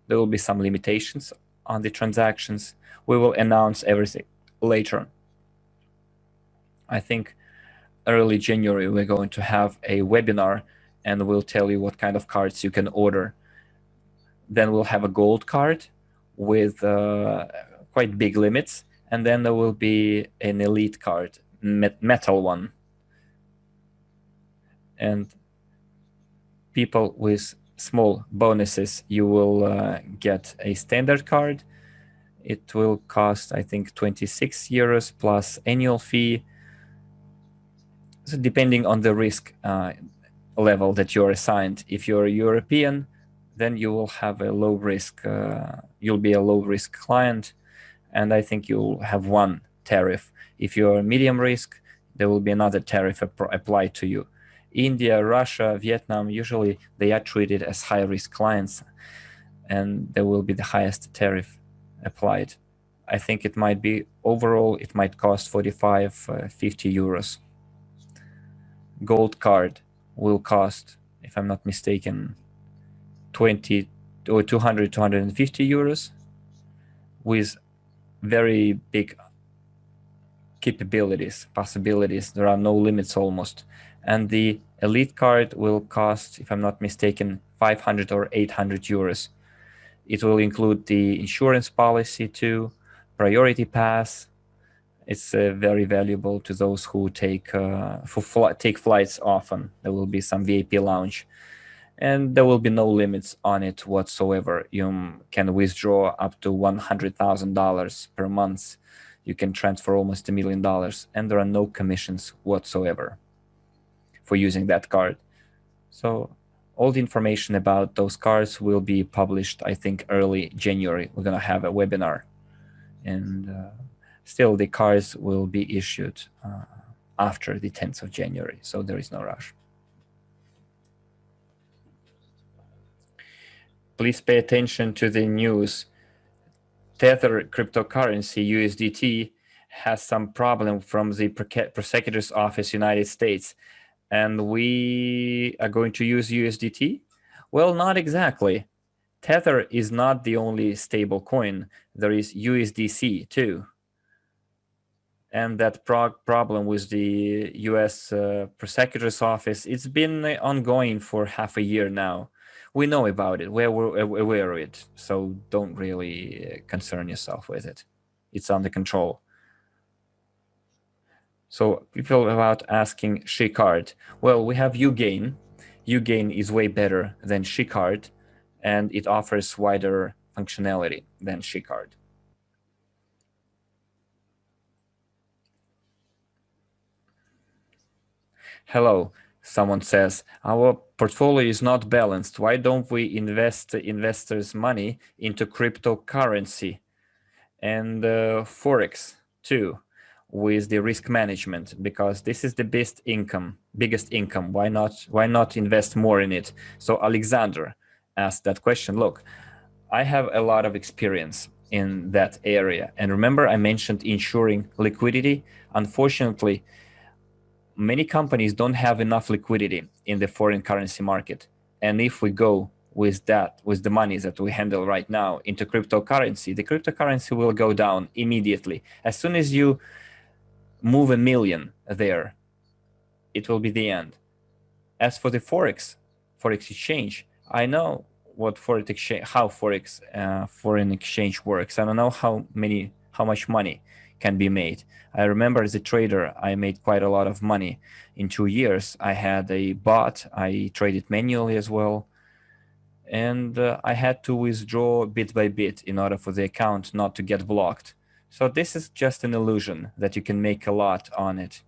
There will be some limitations on the transactions. We will announce everything later. I think early January we're going to have a webinar and we'll tell you what kind of cards you can order. Then we'll have a gold card with quite big limits, and then there will be an elite card, metal one. And people with small bonuses, you will get a standard card. It will cost, I think, 26 euros plus annual fee. So depending on the risk level that you're assigned. If you're a European, then you will have a low risk, you'll be a low risk client, and I think you'll have one tariff. If you're medium risk, there will be another tariff applied to you. India, Russia, Vietnam, usually they are treated as high-risk clients, and there will be the highest tariff applied. I think it might be overall, it might cost 45, 50 euros. Gold card will cost, if I'm not mistaken, 20 or 200, 250 euros with very big capabilities, possibilities. There are no limits almost. And the elite card will cost, if I'm not mistaken, 500 or 800 euros. It will include the insurance policy too, priority pass. It's very valuable to those who take take flights often. There will be some VIP lounge, and there will be no limits on it whatsoever. You can withdraw up to $100,000 per month. You can transfer almost $1 million, and there are no commissions whatsoever for using that card. So all the information about those cards will be published, I think, early January. We're going to have a webinar, and still the cards will be issued after the 10th of January, so there is no rush. Please pay attention to the news. Tether cryptocurrency, USDT, has some problem from the Prosecutor's Office, United States, and we are going to use USDT? Well, not exactly. Tether is not the only stable coin. There is USDC too. And that problem with the US Prosecutor's Office, it's been ongoing for half a year now. We know about it, we're aware of it, so don't really concern yourself with it. It's under control. So people about asking Shicard. Well, we have Ugain. Ugain is way better than Shicard, and it offers wider functionality than Shicard. Hello, someone says, our portfolio is not balanced. Why don't we invest investors' money into cryptocurrency and Forex too, with the risk management? Because this is the biggest income. Why not invest more in it? So Alexander asked that question. Look, I have a lot of experience in that area. And remember, I mentioned ensuring liquidity. Unfortunately, many companies don't have enough liquidity in the foreign currency market. And if we go with the money that we handle right now into cryptocurrency, the cryptocurrency will go down immediately. As soon as you move $1 million there, it will be the end. As for the forex exchange, I know what how foreign exchange works. I don't know how much money can be made. I remember as a trader, I made quite a lot of money in 2 years. I had a bot. I traded manually as well. And I had to withdraw bit by bit in order for the account not to get blocked. So this is just an illusion that you can make a lot on it.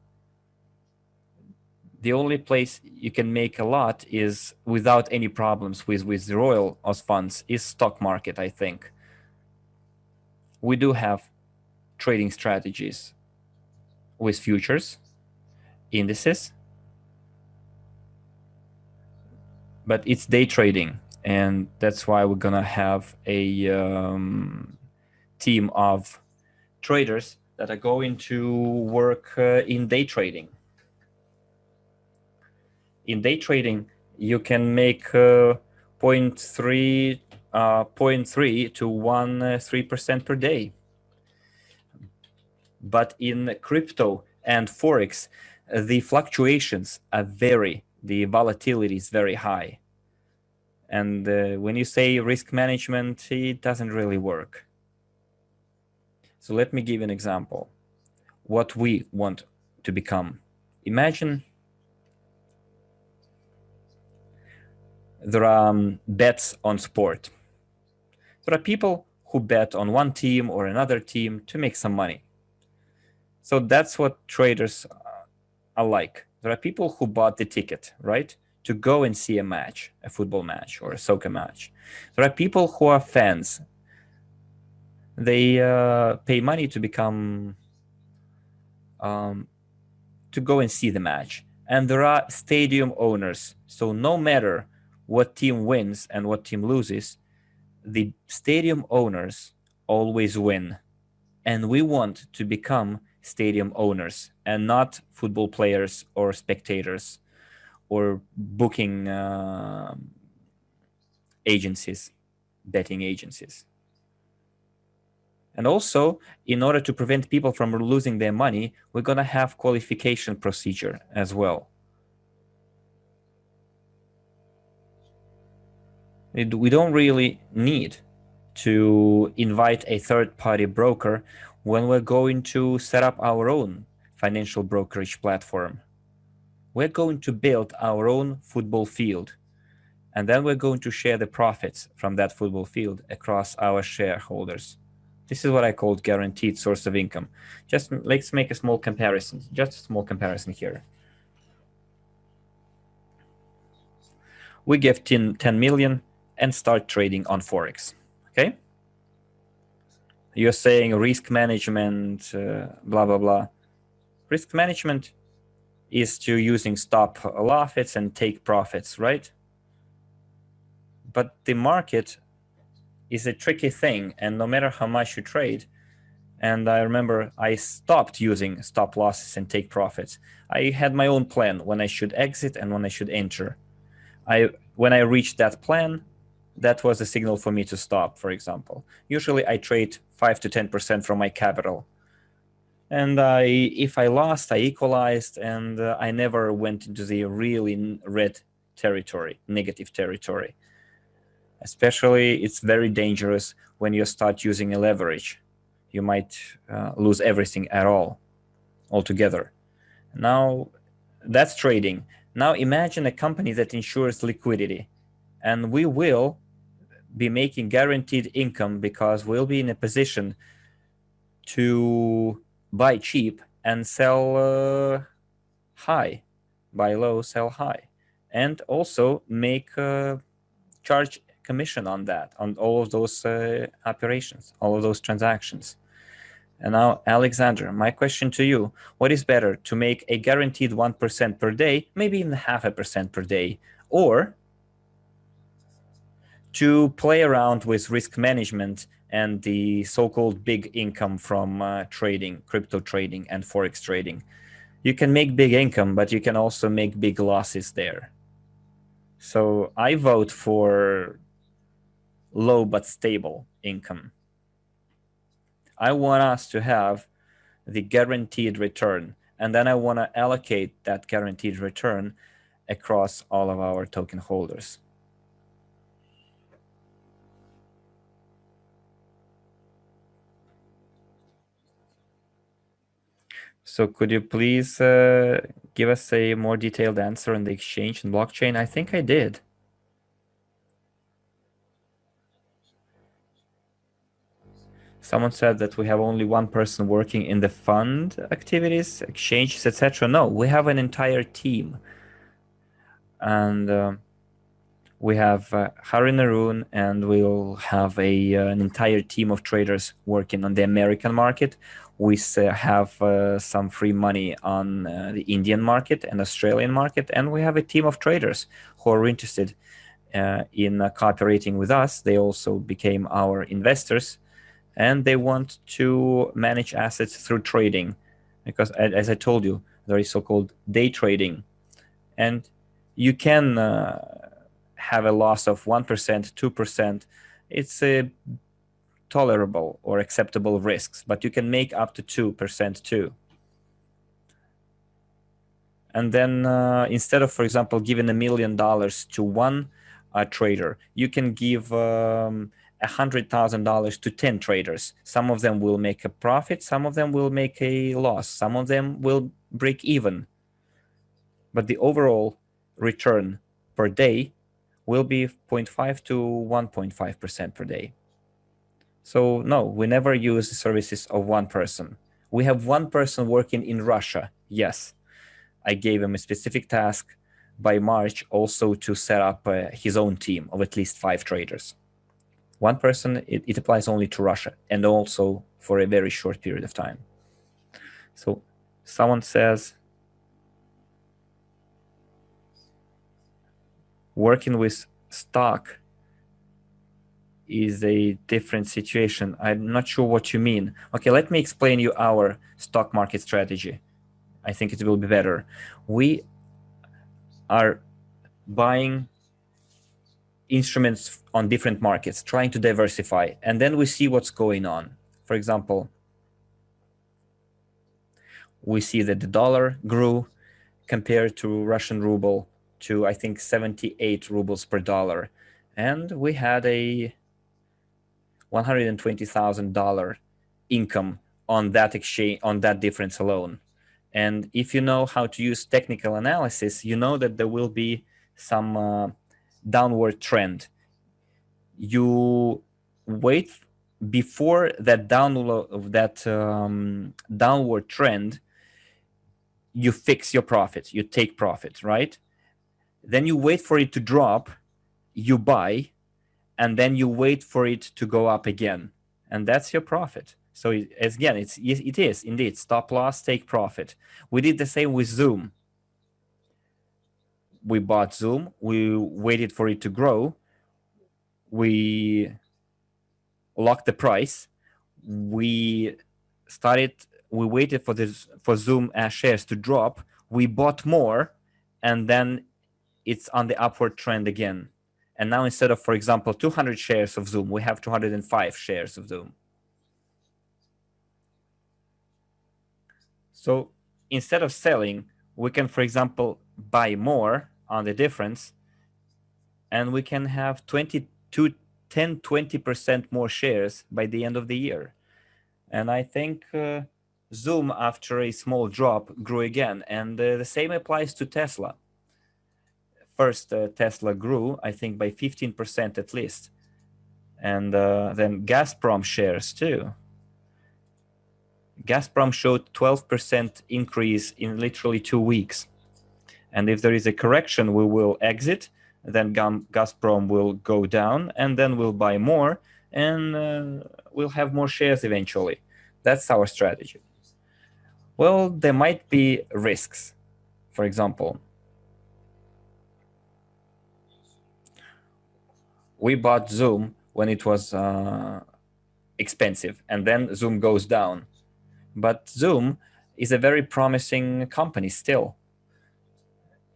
The only place you can make a lot is without any problems with withdrawal of funds is stock market, I think. We do have trading strategies with futures, indices, but it's day trading. And that's why we're gonna have a team of traders that are going to work in day trading. In day trading, you can make 0.3 to 3% per day. But in crypto and Forex, the fluctuations are the volatility is very high. And when you say risk management, it doesn't really work. So let me give you an example. What we want to become. Imagine there are bets on sport. There are people who bet on one team or another team to make some money. So that's what traders are like. There are people who bought the ticket, right? To go and see a match, a football match or a soccer match. There are people who are fans. They pay money to become, to go and see the match. And there are stadium owners. So no matter what team wins and what team loses, the stadium owners always win. And we want to become stadium owners and not football players or spectators or booking agencies, betting agencies. And also, in order to prevent people from losing their money, we're going to have qualification procedure as well. We don't really need to invite a third-party broker when we're going to set up our own financial brokerage platform. We're going to build our own football field, and then we're going to share the profits from that football field across our shareholders. This is what I call guaranteed source of income. Just let's make a small comparison, just a small comparison here. We give 10 million and start trading on Forex, okay? You're saying risk management, blah, blah, blah. Risk management is to using stop losses and take profits, right? But the market is a tricky thing, and no matter how much you trade, and I remember I stopped using stop losses and take profits. I had my own plan when I should exit and when I should enter. When I reached that plan, that was a signal for me to stop, for example. Usually I trade 5 to 10% from my capital. And if I lost, I equalized, and I never went into the really red territory, negative territory. Especially, it's very dangerous when you start using a leverage. You might lose everything at all, altogether. Now, that's trading. Now imagine a company that ensures liquidity, and we will be making guaranteed income because we'll be in a position to buy cheap and sell high, buy low, sell high, and also make charge commission on that, on all of those operations, all of those transactions. And now, Alexander, my question to you, what is better, to make a guaranteed 1% per day, maybe even 0.5% per day, or to play around with risk management and the so-called big income from trading, crypto trading and Forex trading? You can make big income, but you can also make big losses there. So I vote for low but stable income. I want us to have the guaranteed return, and then I want to allocate that guaranteed return across all of our token holders. So could you please give us a more detailed answer on the exchange and blockchain? I think I did. Someone said that we have only one person working in the fund activities, exchanges, etc. No, we have an entire team. And we have Harry Naroon, and we'll have an entire team of traders working on the American market. We have some free money on the Indian market and Australian market, and we have a team of traders who are interested in cooperating with us. They also became our investors, and they want to manage assets through trading, because as I told you, there is so-called day trading, and you can have a loss of 1%, 2%. It's a tolerable or acceptable risks, but you can make up to 2% too. And then instead of, for example, giving $1 million to one trader, you can give $100,000 to 10 traders. Some of them will make a profit, some of them will make a loss, some of them will break even. But the overall return per day will be 0.5 to 1.5% per day. So no, we never use the services of one person. We have one person working in Russia, yes. I gave him a specific task by March also to set up his own team of at least 5 traders. One person, it applies only to Russia, and also for a very short period of time. So someone says, Working with stock is a different situation. I'm not sure what you mean. Okay, let me explain you our stock market strategy. I think it will be better. We are buying instruments on different markets, trying to diversify, and then we see what's going on. For example, we see that the dollar grew compared to Russian ruble to, I think, 78 rubles per dollar. And we had a $120,000 income on that exchange, on that difference alone. And if you know how to use technical analysis, you know that there will be some downward trend. You wait before that downward trend, you fix your profit, you take profit, right? Then you wait for it to drop, you buy, and then you wait for it to go up again, and that's your profit. So again, it is indeed stop loss, take profit. We did the same with Zoom. We bought Zoom, we waited for it to grow, we locked the price, we waited for Zoom shares to drop, we bought more, and then it's on the upward trend again. And now instead of, for example, 200 shares of Zoom, we have 205 shares of Zoom. So instead of selling, we can, for example, buy more on the difference, and we can have 20% more shares by the end of the year. And I think Zoom, after a small drop, grew again. And the same applies to Tesla. First, Tesla grew, I think, by 15% at least. And then Gazprom shares too. Gazprom showed 12% increase in literally 2 weeks. And if there is a correction, we will exit. Then Gazprom will go down, and then we'll buy more, and we'll have more shares eventually. That's our strategy. Well, there might be risks. For example, we bought Zoom when it was expensive, and then Zoom goes down. But Zoom is a very promising company still.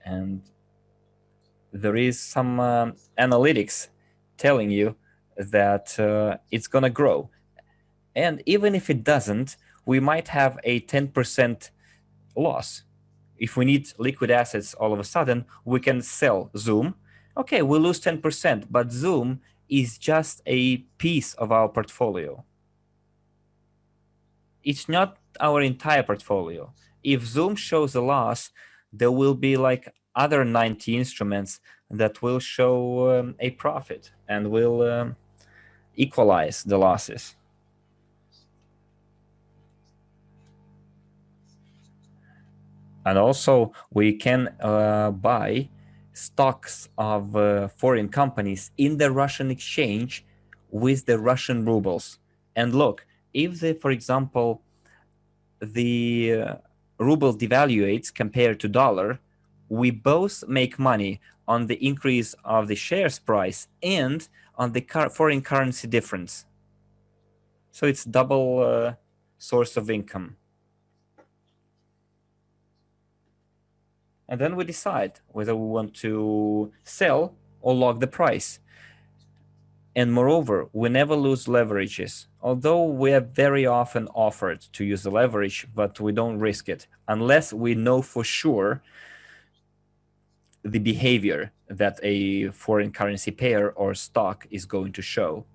And there is some analytics telling you that it's going to grow. And even if it doesn't, we might have a 10% loss. If we need liquid assets all of a sudden, we can sell Zoom. Okay, we lose 10%, but Zoom is just a piece of our portfolio. It's not our entire portfolio. If Zoom shows a loss, there will be like other 90 instruments that will show a profit and will equalize the losses. And also, we can buy stocks of foreign companies in the Russian exchange with the Russian rubles. And look, if for example, the ruble devaluates compared to dollar, we both make money on the increase of the shares price and on the foreign currency difference. So it's double source of income. And then we decide whether we want to sell or lock the price. And moreover, we never lose leverages, although we are very often offered to use the leverage, but we don't risk it unless we know for sure the behavior that a foreign currency pair or stock is going to show.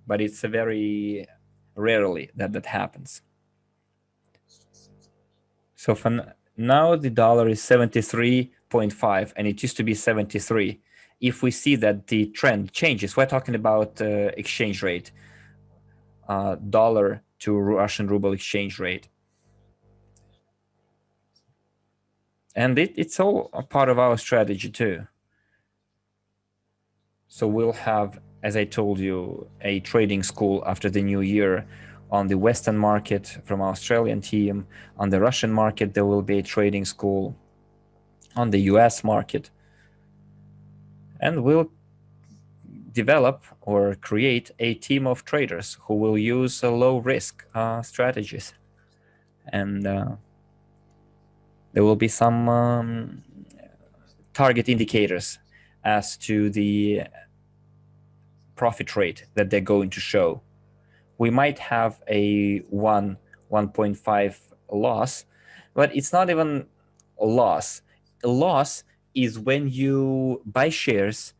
But it's a very rarely that happens. So for now, the dollar is 73.5, and it used to be 73. If we see that the trend changes, we're talking about exchange rate, dollar to Russian ruble exchange rate. And it's all a part of our strategy too. So we'll have, as I told you, a trading school after the new year on the Western market from our Australian team. On the Russian market, there will be a trading school. On the US market. and we'll develop or create a team of traders who will use low risk strategies, and there will be some target indicators as to the profit rate that they're going to show. We might have a 1.5 loss, but it's not even a loss. A loss is when you buy shares,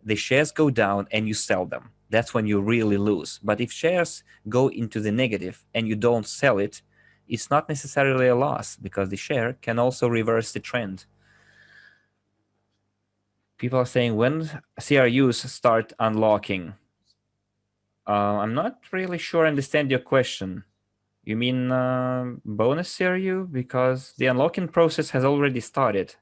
the shares go down and you sell them. That's when you really lose. But if shares go into the negative and you don't sell it, it's not necessarily a loss, because the share can also reverse the trend. People are saying, when CRUs start unlocking? I'm not really sure I understand your question. You mean bonus CRU? Because the unlocking process has already started.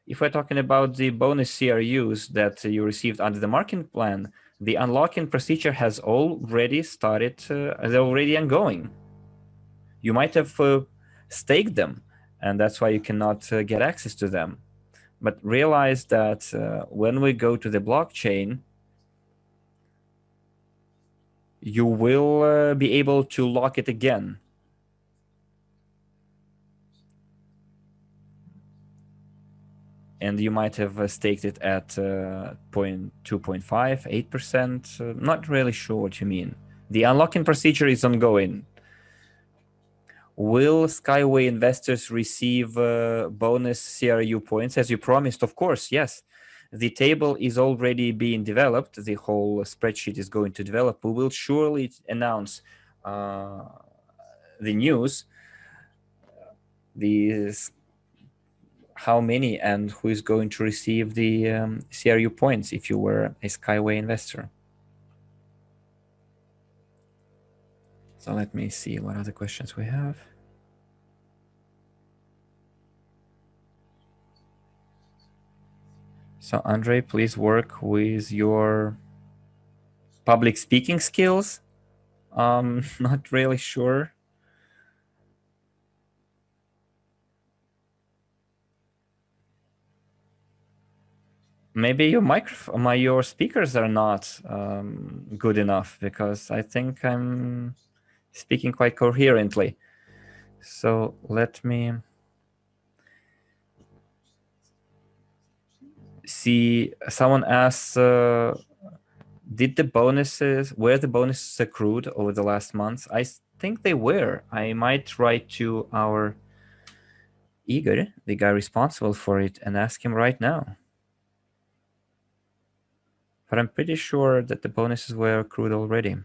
If we're talking about the bonus CRUs that you received under the marketing plan, the unlocking procedure has already started, is already ongoing. You might have staked them, and that's why you cannot get access to them. But realize that when we go to the blockchain, you will be able to lock it again. And you might have staked it at 2.5, 8%. Not really sure what you mean. The unlocking procedure is ongoing. Will Skyway investors receive bonus CRU points as you promised? Of course, yes. The table is already being developed. The whole spreadsheet is going to develop. We will surely announce the news, how many and who is going to receive the CRU points if you were a Skyway investor. So let me see what other questions we have. So Andrei, please work with your public speaking skills. Not really sure. Maybe your speakers are not good enough, because I think I'm speaking quite coherently. So let me see. Someone asks, were the bonuses accrued over the last months? I think they were. I might write to our Igor, the guy responsible for it, and ask him right now. But I'm pretty sure that the bonuses were accrued already.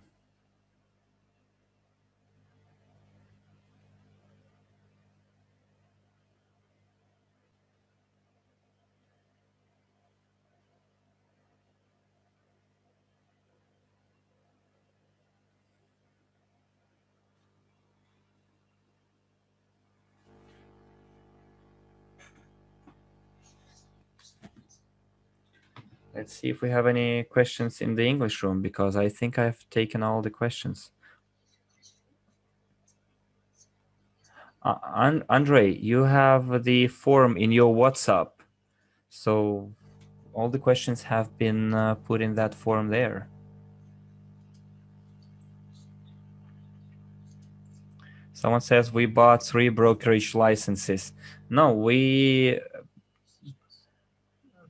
Let's see if we have any questions in the English room, because I think I've taken all the questions. Andrei, you have the form in your WhatsApp. So all the questions have been put in that form there. Someone says we bought 3 brokerage licenses. No, we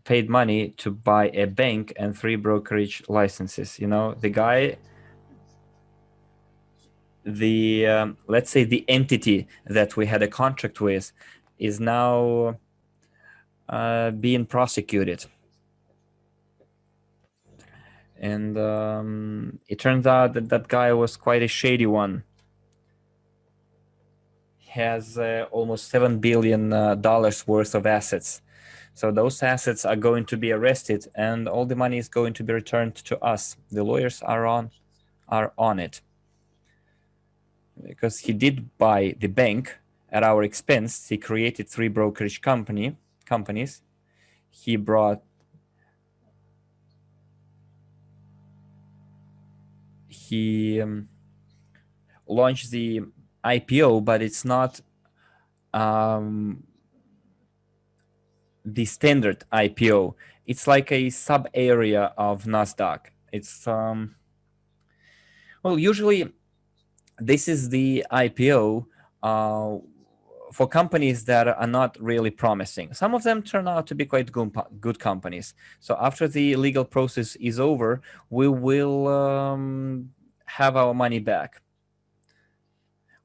paid money to buy a bank and 3 brokerage licenses. You know, the guy, let's say the entity that we had a contract with is now being prosecuted. And it turns out that that guy was quite a shady one. He has almost $7 billion worth of assets. So those assets are going to be arrested, and all the money is going to be returned to us. The lawyers are on it, because he did buy the bank at our expense. He created 3 brokerage companies. He launched the IPO, but it's not the standard IPO. It's like a sub area of Nasdaq. It's well, usually this is the IPO for companies that are not really promising. Some of them turn out to be quite good companies. So after the legal process is over, we will have our money back.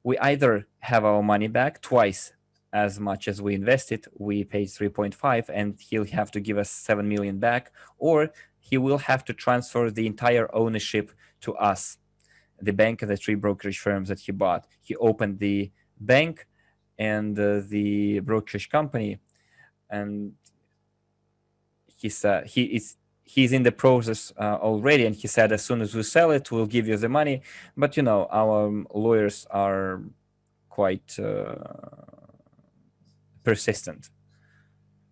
We either have our money back twice as much as we invested, we paid 3.5 and he'll have to give us 7 million back, or he will have to transfer the entire ownership to us, the bank and the 3 brokerage firms that he bought. He opened the bank and the brokerage company, and he said he's in the process already, and he said as soon as we sell it, we'll give you the money. But you know, our lawyers are quite persistent,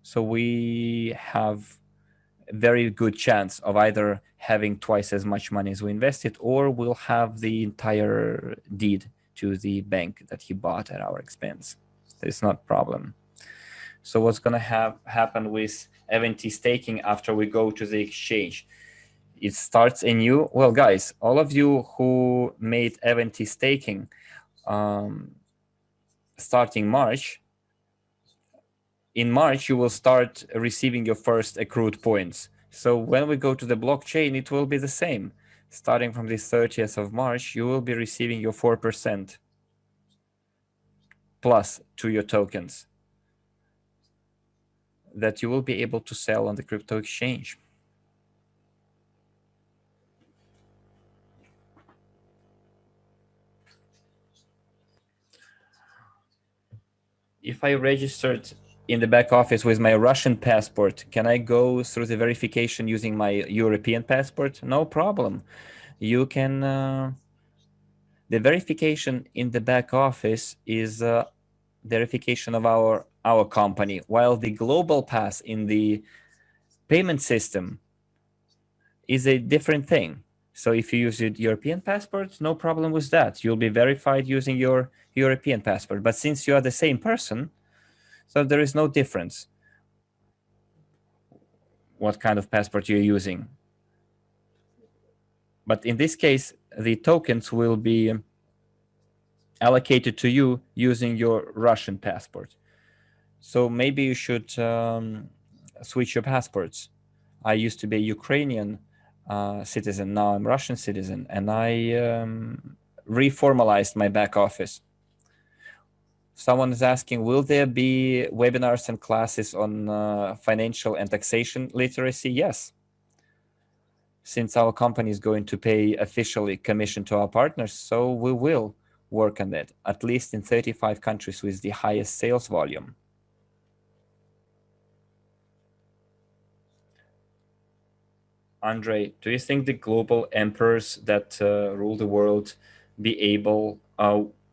so we have a very good chance of either having twice as much money as we invested, or we'll have the entire deed to the bank that he bought at our expense. It's not a problem. So what's going to happen with EVT staking after we go to the exchange? It starts a new, well, guys, all of you who made EVT staking starting March, in March, you will start receiving your first accrued points. So when we go to the blockchain, it will be the same. Starting from the 30th of March, you will be receiving your 4% plus to your tokens that you will be able to sell on the crypto exchange. If I registered in the back office with my Russian passport, can I go through the verification using my European passport? No problem. You can, the verification in the back office is verification of our company, while the global pass in the payment system is a different thing. So if you use your European passport, no problem with that. You'll be verified using your European passport. But since you are the same person, so there is no difference what kind of passport you're using. But in this case, the tokens will be allocated to you using your Russian passport. So maybe you should switch your passports. I used to be a Ukrainian citizen. Now I'm Russian citizen, and I reformalized my back office. Someone is asking, will there be webinars and classes on financial and taxation literacy? Yes. Since our company is going to pay officially commission to our partners, so we will work on that, at least in 35 countries with the highest sales volume. Andrei, do you think the global emperors that rule the world be able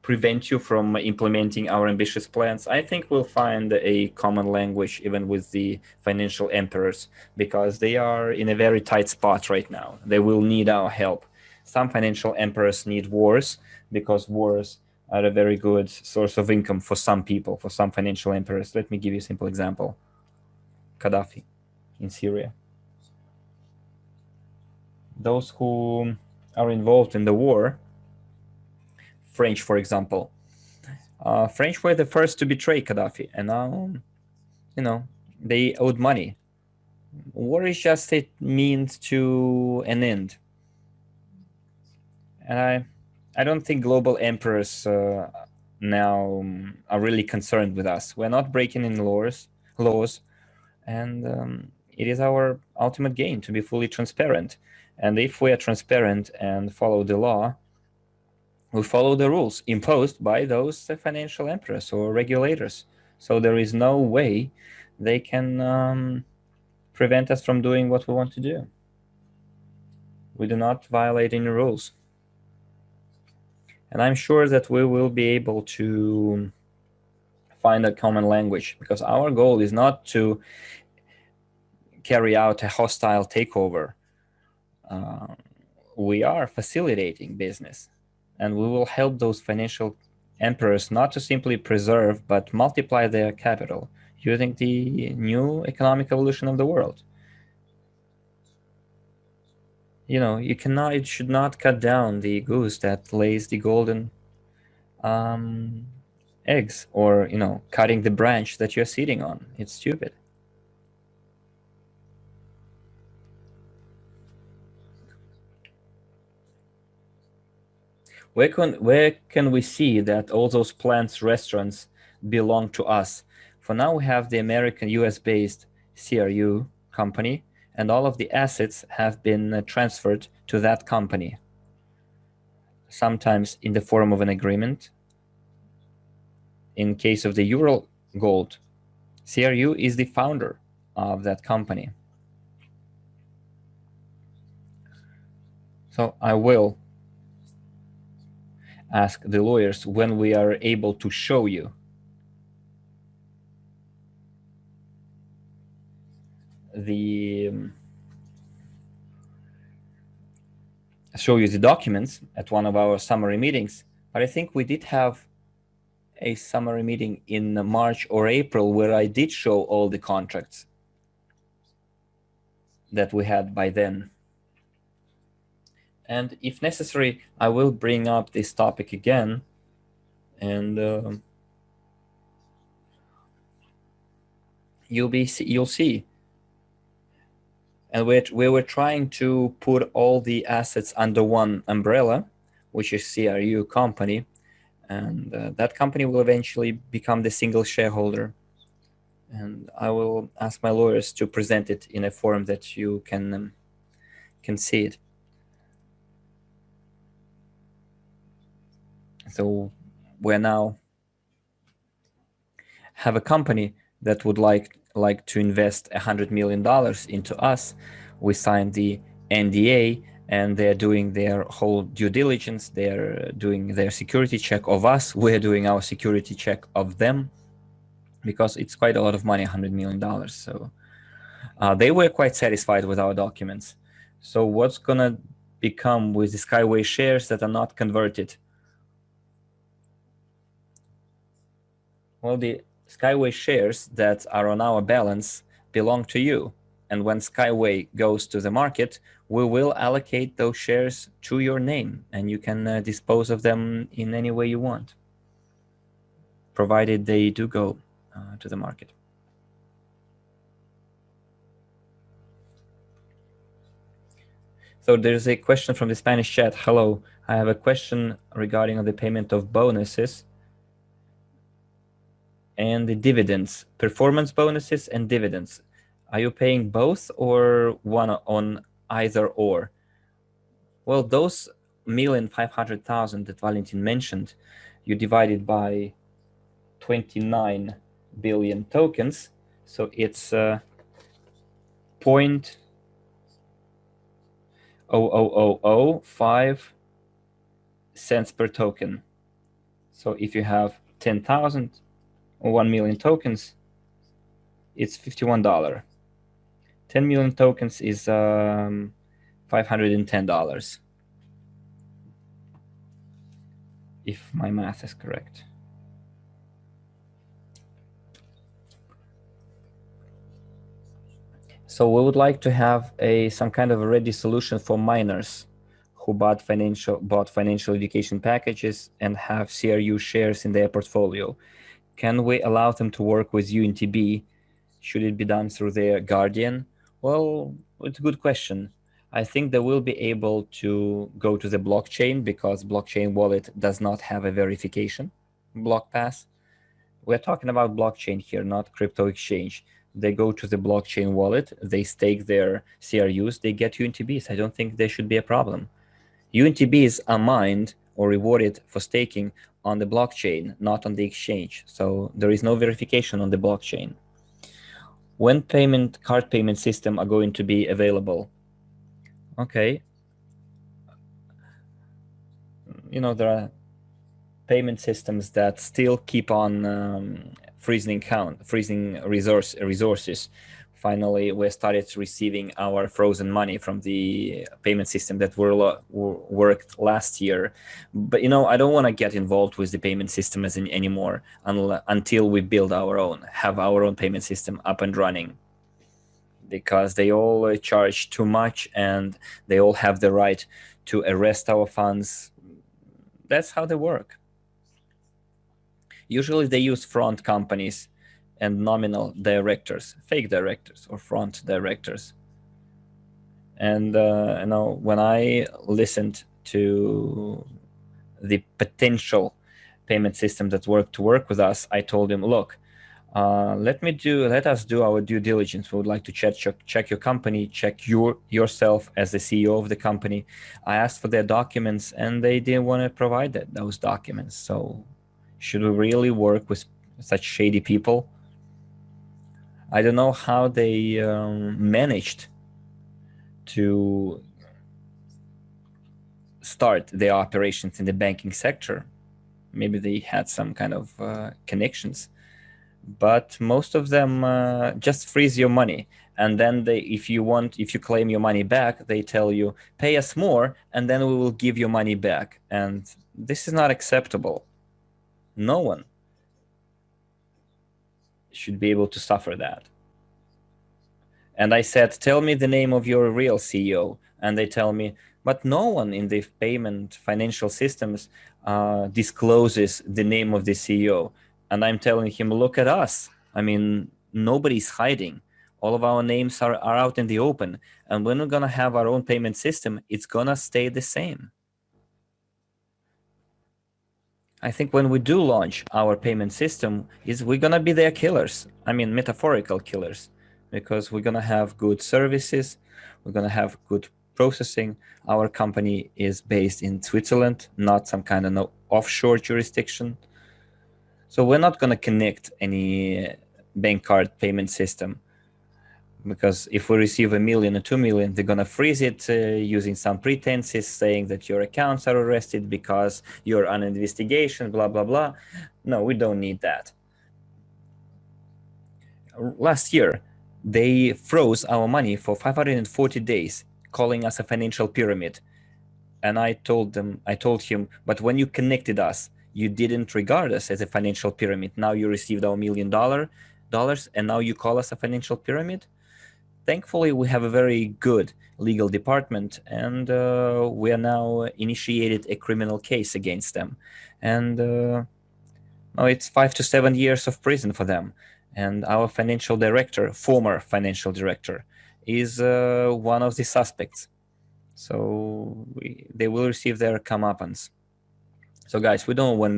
prevent you from implementing our ambitious plans? I think we'll find a common language even with the financial emperors, because they are in a very tight spot right now. They will need our help. Some financial emperors need wars, because wars are a very good source of income for some people, for some financial emperors. Let me give you a simple example. Gaddafi in Syria. Those who are involved in the war, French, for example, French were the first to betray Gaddafi, and now, you know, they owed money. War is just a means to an end, and I don't think global emperors now are really concerned with us. We're not breaking any laws, and it is our ultimate gain to be fully transparent. And if we are transparent and follow the law, we follow the rules imposed by those financial emperors or regulators. So there is no way they can prevent us from doing what we want to do. We do not violate any rules. And I'm sure that we will be able to find a common language, because our goal is not to carry out a hostile takeover. We are facilitating business, and we will help those financial emperors not to simply preserve, but multiply their capital using the new economic evolution of the world. You know, you should not cut down the goose that lays the golden eggs, or, you know, cutting the branch that you're sitting on. It's stupid. Where can we see that all those plants, restaurants belong to us? For now, we have the American US-based CRU company, and all of the assets have been transferred to that company, sometimes in the form of an agreement. In case of the Ural Gold, CRU is the founder of that company. So I will ask the lawyers when we are able to show you the documents at one of our summary meetings. But I think we did have a summary meeting in March or April where I did show all the contracts that we had by then. And if necessary, I will bring up this topic again, and you'll see. And we were trying to put all the assets under one umbrella, which is CRU company, and that company will eventually become the single shareholder. And I will ask my lawyers to present it in a form that you can see it. So we now have a company that would like to invest $100 million into us. We signed the NDA, and they're doing their whole due diligence. They're doing their security check of us. We're doing our security check of them, because it's quite a lot of money, $100 million. So they were quite satisfied with our documents. So what's gonna become with the Skyway shares that are not converted? Well, the Skyway shares that are on our balance belong to you. And when Skyway goes to the market, we will allocate those shares to your name, and you can dispose of them in any way you want, provided they do go to the market. So there's a question from the Spanish chat. Hello, I have a question regarding the payment of bonuses and the dividends, performance bonuses and dividends. Are you paying both or one on either or? Well, those 1,500,000 that Valentin mentioned, you divide it by 29 billion tokens, so it's 0.00005 cents per token. So if you have 10,000 or 1 million tokens, it's $51. 10 million tokens is $510, if my math is correct. So we would like to have some kind of a ready solution for minors who bought financial education packages and have CRU shares in their portfolio. Can we allow them to work with UNTB? Should it be done through their guardian? Well, it's a good question. I think they will be able to go to the blockchain, because blockchain wallet does not have a verification block pass. We're talking about blockchain here, not crypto exchange. They go to the blockchain wallet, they stake their CRUs, they get UNTBs. I don't think there should be a problem. UNTBs are mined or rewarded for staking on the blockchain, not on the exchange. So there is no verification on the blockchain. When card payment system are going to be available? Okay. You know, there are payment systems that still keep on freezing resources. finally we started receiving our frozen money from the payment system that worked last year. But I don't want to get involved with the payment system anymore until we build our own, have our own payment system up and running, because they all charge too much and they all have the right to arrest our funds. That's how they work. Usually they use front companies and nominal directors, fake directors or front directors. And when I listened to the potential payment system that work with us, I told him, look, let us do our due diligence. We would like to check your company, check yourself as the CEO of the company. I asked for their documents and they didn't want to provide those documents. So should we really work with such shady people? I don't know how they managed to start their operations in the banking sector. Maybe they had some kind of connections, but most of them just freeze your money. And then if you claim your money back, they tell you, pay us more, and then we will give your money back. And this is not acceptable. No one should be able to suffer that. And I said, tell me the name of your real CEO. And they tell me, but no one in the payment financial systems discloses the name of the CEO. And I'm telling him, look at us. I mean, nobody's hiding. All of our names are out in the open. And when we're going to have our own payment system, it's going to stay the same. I think when we do launch our payment system, we're going to be their killers. I mean, metaphorical killers, because we're going to have good services. We're going to have good processing. Our company is based in Switzerland, not some kind of offshore jurisdiction. So we're not going to connect any bank card payment system, because if we receive 1 million or 2 million, they're going to freeze it using some pretenses, saying that your accounts are arrested because you're on investigation, blah, blah, blah. No, we don't need that. Last year, they froze our money for 540 days, calling us a financial pyramid. And I told him, but when you connected us, you didn't regard us as a financial pyramid. Now you received our $1 million, and now you call us a financial pyramid? Thankfully, we have a very good legal department, and we are now initiated a criminal case against them. And it's 5 to 7 years of prison for them. And our former financial director, is one of the suspects. So they will receive their comeuppance. So guys, we don't want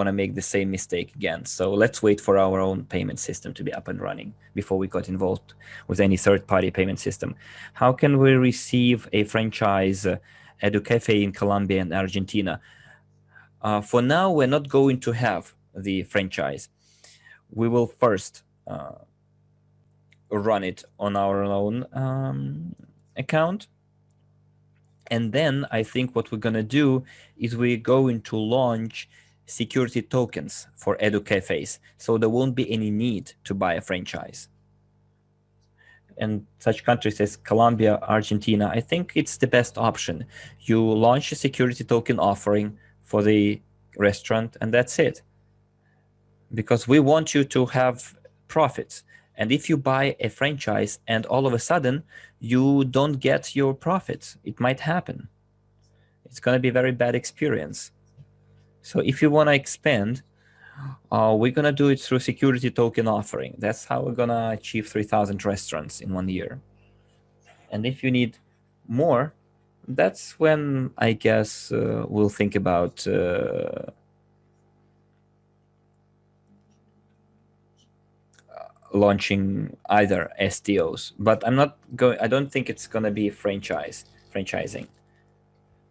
to make the same mistake again. So let's wait for our own payment system to be up and running before we got involved with any third-party payment system. How can we receive a franchise EduCafe in Colombia and Argentina? For now, we're not going to have the franchise. We will first run it on our own account. And then I think what we're going to do is we're going to launch security tokens for EduCafes. So there won't be any need to buy a franchise. And such countries as Colombia, Argentina, I think it's the best option. You launch a security token offering for the restaurant, and that's it. Because we want you to have profits. And if you buy a franchise and all of a sudden you don't get your profits, it might happen. It's going to be a very bad experience. So if you want to expand, we're going to do it through security token offering. That's how we're going to achieve 3,000 restaurants in 1 year. And if you need more, that's when I guess we'll think about launching either STOs, but I don't think it's going to be franchising,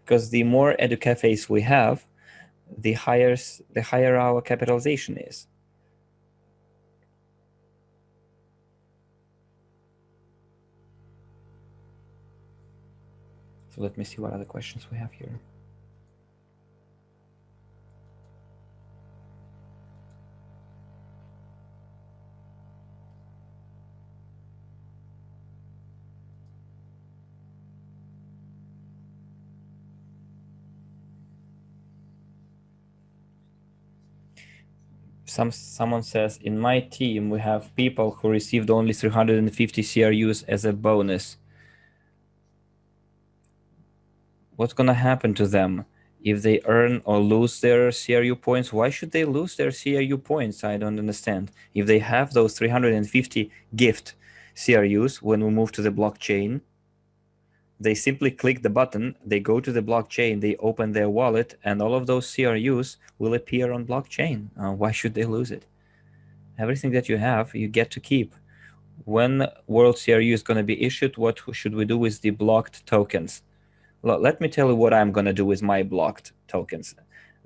because the more EduCafes we have, the higher our capitalization is. So let me see what other questions we have here. Someone says, in my team, we have people who received only 350 CRUs as a bonus. What's going to happen to them? If they earn or lose their CRU points, why should they lose their CRU points? I don't understand. If they have those 350 gift CRUs, when we move to the blockchain, they simply click the button, they go to the blockchain, they open their wallet, and all of those CRUs will appear on blockchain. Why should they lose it? Everything that you have, you get to keep. When World CRU is going to be issued, what should we do with the blocked tokens? Let me tell you what I'm going to do with my blocked tokens.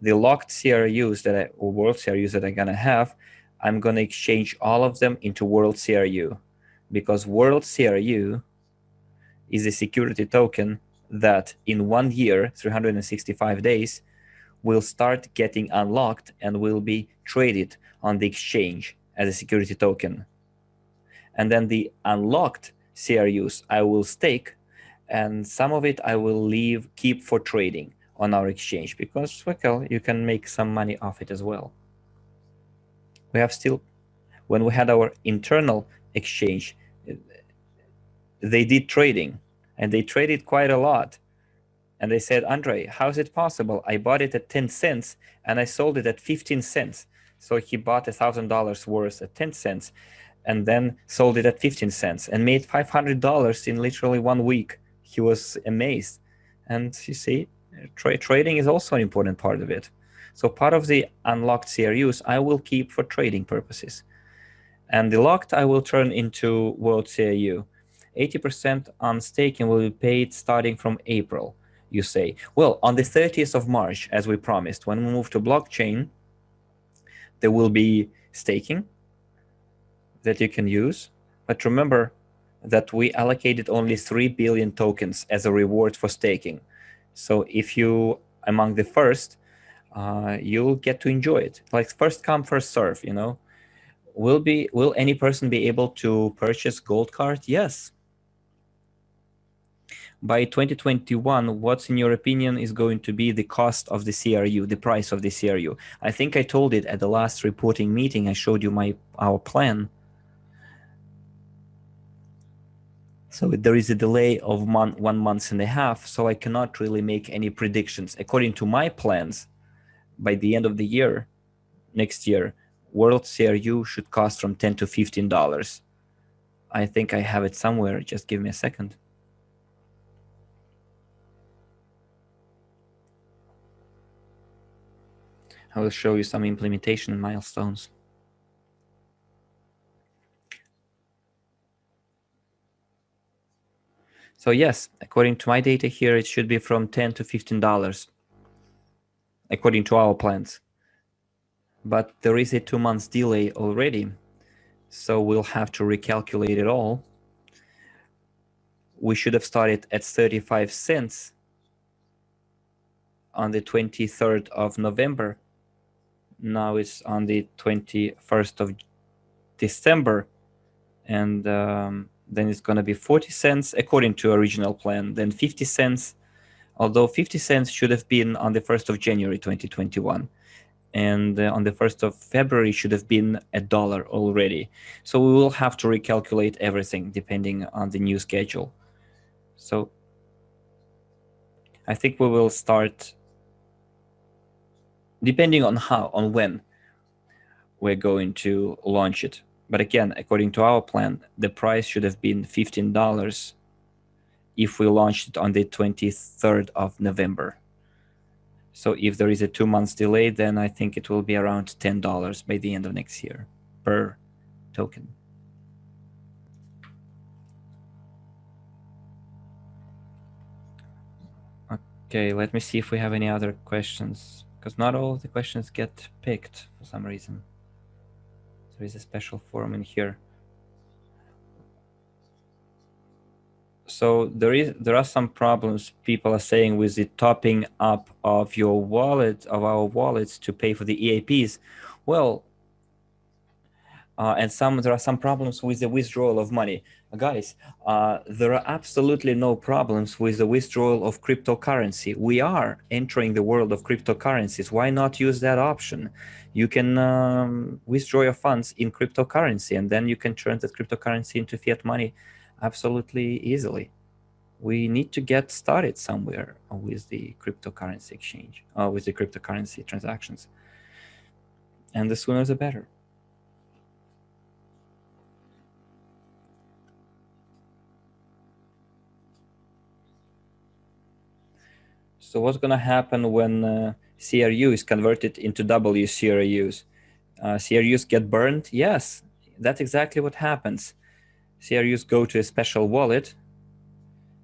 The locked CRUs or World CRUs that I'm going to have, I'm going to exchange all of them into World CRU, because World CRU is a security token that in 1 year, 365 days, will start getting unlocked and will be traded on the exchange as a security token. And then the unlocked CRUs I will stake, and some of it I will keep for trading on our exchange, because, well, you can make some money off it as well. We have still, when we had our internal exchange, they did trading, and they traded quite a lot. And they said, Andrei, how is it possible? I bought it at 10 cents and I sold it at 15 cents. So he bought $1,000 worth at 10 cents and then sold it at 15 cents and made $500 in literally 1 week. He was amazed. And you see, trading is also an important part of it. So part of the unlocked CRUs I will keep for trading purposes. And the locked I will turn into World CRU. 80% on staking will be paid starting from April, you say. Well, on the 30th of March, as we promised, when we move to blockchain, there will be staking that you can use. But remember that we allocated only 3 billion tokens as a reward for staking. So if you among the first, you'll get to enjoy it. Like first come, first serve, you know. Will any person be able to purchase gold card? Yes. By 2021, what's in your opinion is going to be the cost of the CRU, the price of the CRU? I think I told it at the last reporting meeting. I showed you our plan. So there is a delay of 1.5 months, so I cannot really make any predictions. According to my plans, by the end of the year, next year, World CRU should cost from $10 to $15. I think I have it somewhere. Just give me a second. I will show you some implementation milestones. So yes, according to my data here, it should be from $10 to $15, according to our plans. But there is a 2 months delay already, so we'll have to recalculate it all. We should have started at 35 cents on the 23rd of November. Now it's on the 21st of December, and then it's going to be 40 cents according to original plan, then 50 cents, although 50 cents should have been on the 1st of January 2021. And on the 1st of February should have been $1 already. So we will have to recalculate everything depending on the new schedule. So I think we will start, depending on when we're going to launch it. But again, according to our plan, the price should have been $15 if we launched it on the 23rd of November. So if there is a 2 months delay, then I think it will be around $10 by the end of next year per token. Okay, let me see if we have any other questions, because not all of the questions get picked for some reason. There is a special form in here. So there are some problems people are saying with the topping up of your wallet, of our wallets, to pay for the EIPs. Well, And there are some problems with the withdrawal of money. Guys, there are absolutely no problems with the withdrawal of cryptocurrency. We are entering the world of cryptocurrencies. Why not use that option? You can withdraw your funds in cryptocurrency, and then you can turn that cryptocurrency into fiat money absolutely easily. We need to get started somewhere with the cryptocurrency exchange, with the cryptocurrency transactions. And the sooner the better. So what's going to happen when CRU is converted into WCRUs? CRUs get burned? Yes, that's exactly what happens. CRUs go to a special wallet,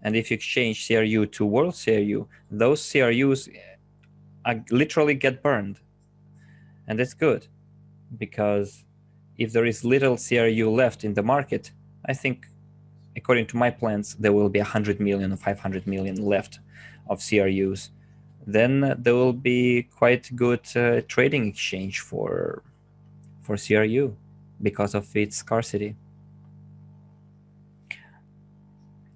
and if you exchange CRU to World CRU, those CRUs literally get burned. And that's good, because if there is little CRU left in the market, I think, according to my plans, there will be 100 million or 500 million left of CRUs. Then there will be quite good trading exchange for CRU because of its scarcity.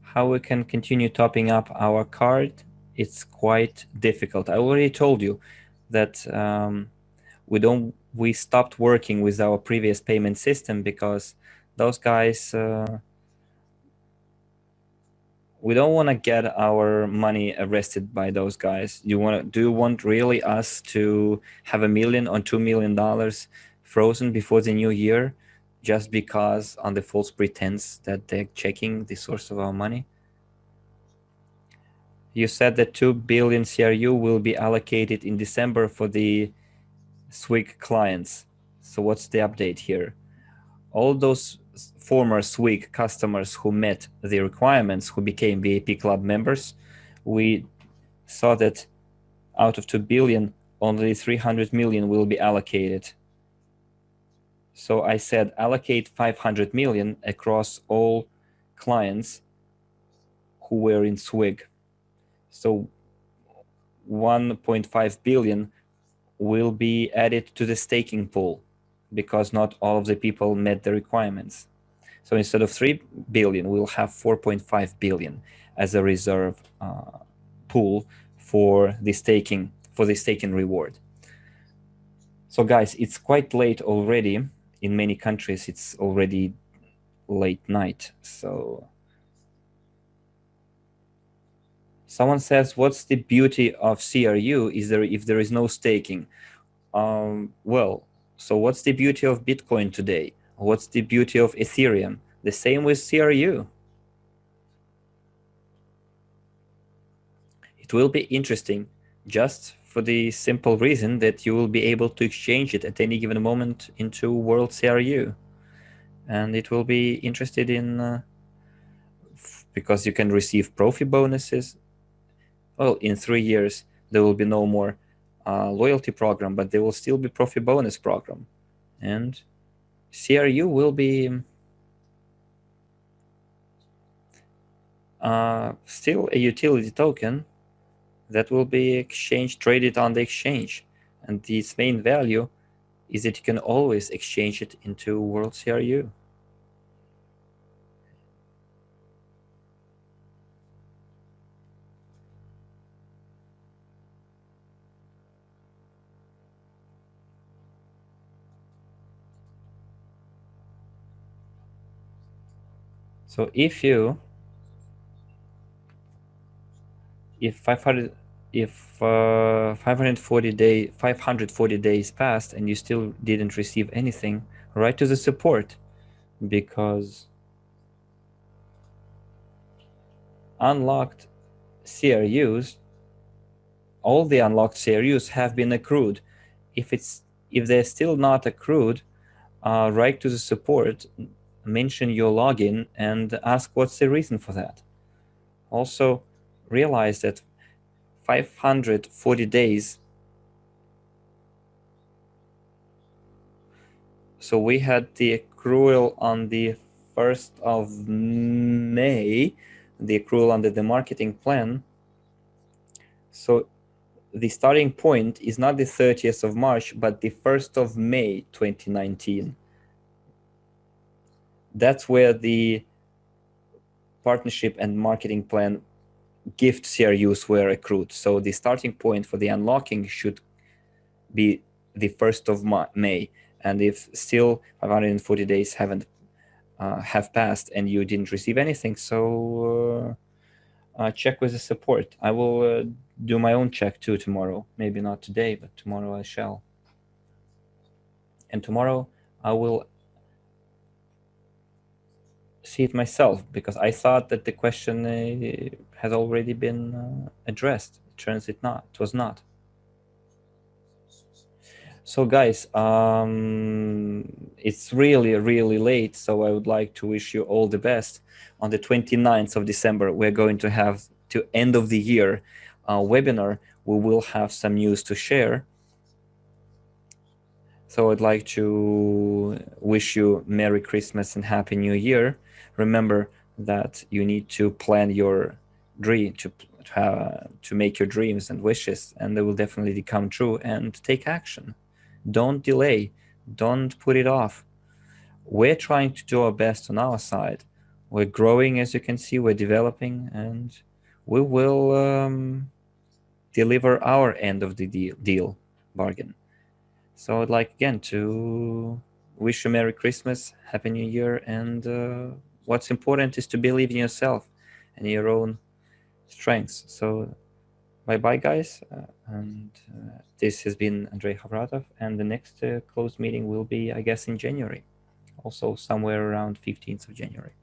How we can continue topping up our card? It's quite difficult. I already told you that we stopped working with our previous payment system because those guys, we don't want to get our money arrested by those guys. Do you want really us to have $1 million or $2 million frozen before the new year, just because on the false pretense that they're checking the source of our money? You said that 2 billion CRU will be allocated in December for the SWIG clients. So what's the update here? All those former SWIG customers who met the requirements, who became VIP club members, we saw that out of 2 billion, only 300 million will be allocated. So I said allocate 500 million across all clients who were in SWIG. So 1.5 billion will be added to the staking pool because not all of the people met the requirements. So instead of 3 billion, we'll have 4.5 billion as a reserve pool for the staking reward. So guys, it's quite late already. In many countries, it's already late night. So someone says, what's the beauty of CRU if there is no staking? Well, so what's the beauty of Bitcoin today? What's the beauty of Ethereum? The same with CRU. It will be interesting just for the simple reason that you will be able to exchange it at any given moment into World CRU. And it will be interested in, because you can receive Profi bonuses. Well, in 3 years, there will be no more loyalty program, but there will still be Profi bonus program. And CRU will be still a utility token that will be traded on the exchange. And its main value is that you can always exchange it into World CRU. So if 540 days passed and you still didn't receive anything, write to the support, because unlocked CRUs, all the unlocked CRUs have been accrued. If they're still not accrued, write to the support, mention your login, and ask what's the reason for that. Also, realize that 540 days. So we had the accrual on the 1st of May, the accrual under the marketing plan. So the starting point is not the 30th of March, but the 1st of May 2019. that's where the partnership and marketing plan gift CRUs were accrued. So the starting point for the unlocking should be the 1st of May. And if still 540 days have passed and you didn't receive anything, so check with the support. I will do my own check too tomorrow. Maybe not today, but tomorrow I shall. And tomorrow I will see it myself, because I thought that the question has already been addressed. It turns it was not. So guys, it's really, really late, so I would like to wish you all the best. On the 29th of December, we're going to have to end of the year webinar. We will have some news to share. So I'd like to wish you Merry Christmas and Happy New Year. Remember that you need to plan your dream, to make your dreams and wishes, and they will definitely come true, and take action. Don't delay. Don't put it off. We're trying to do our best on our side. We're growing, as you can see, we're developing, and we will deliver our end of the deal bargain. So I'd like again to wish you Merry Christmas, Happy New Year, and what's important is to believe in yourself and your own strengths. So bye-bye, guys. And this has been Andrei Khovratov, and the next closed meeting will be, I guess, in January, also somewhere around 15th of January.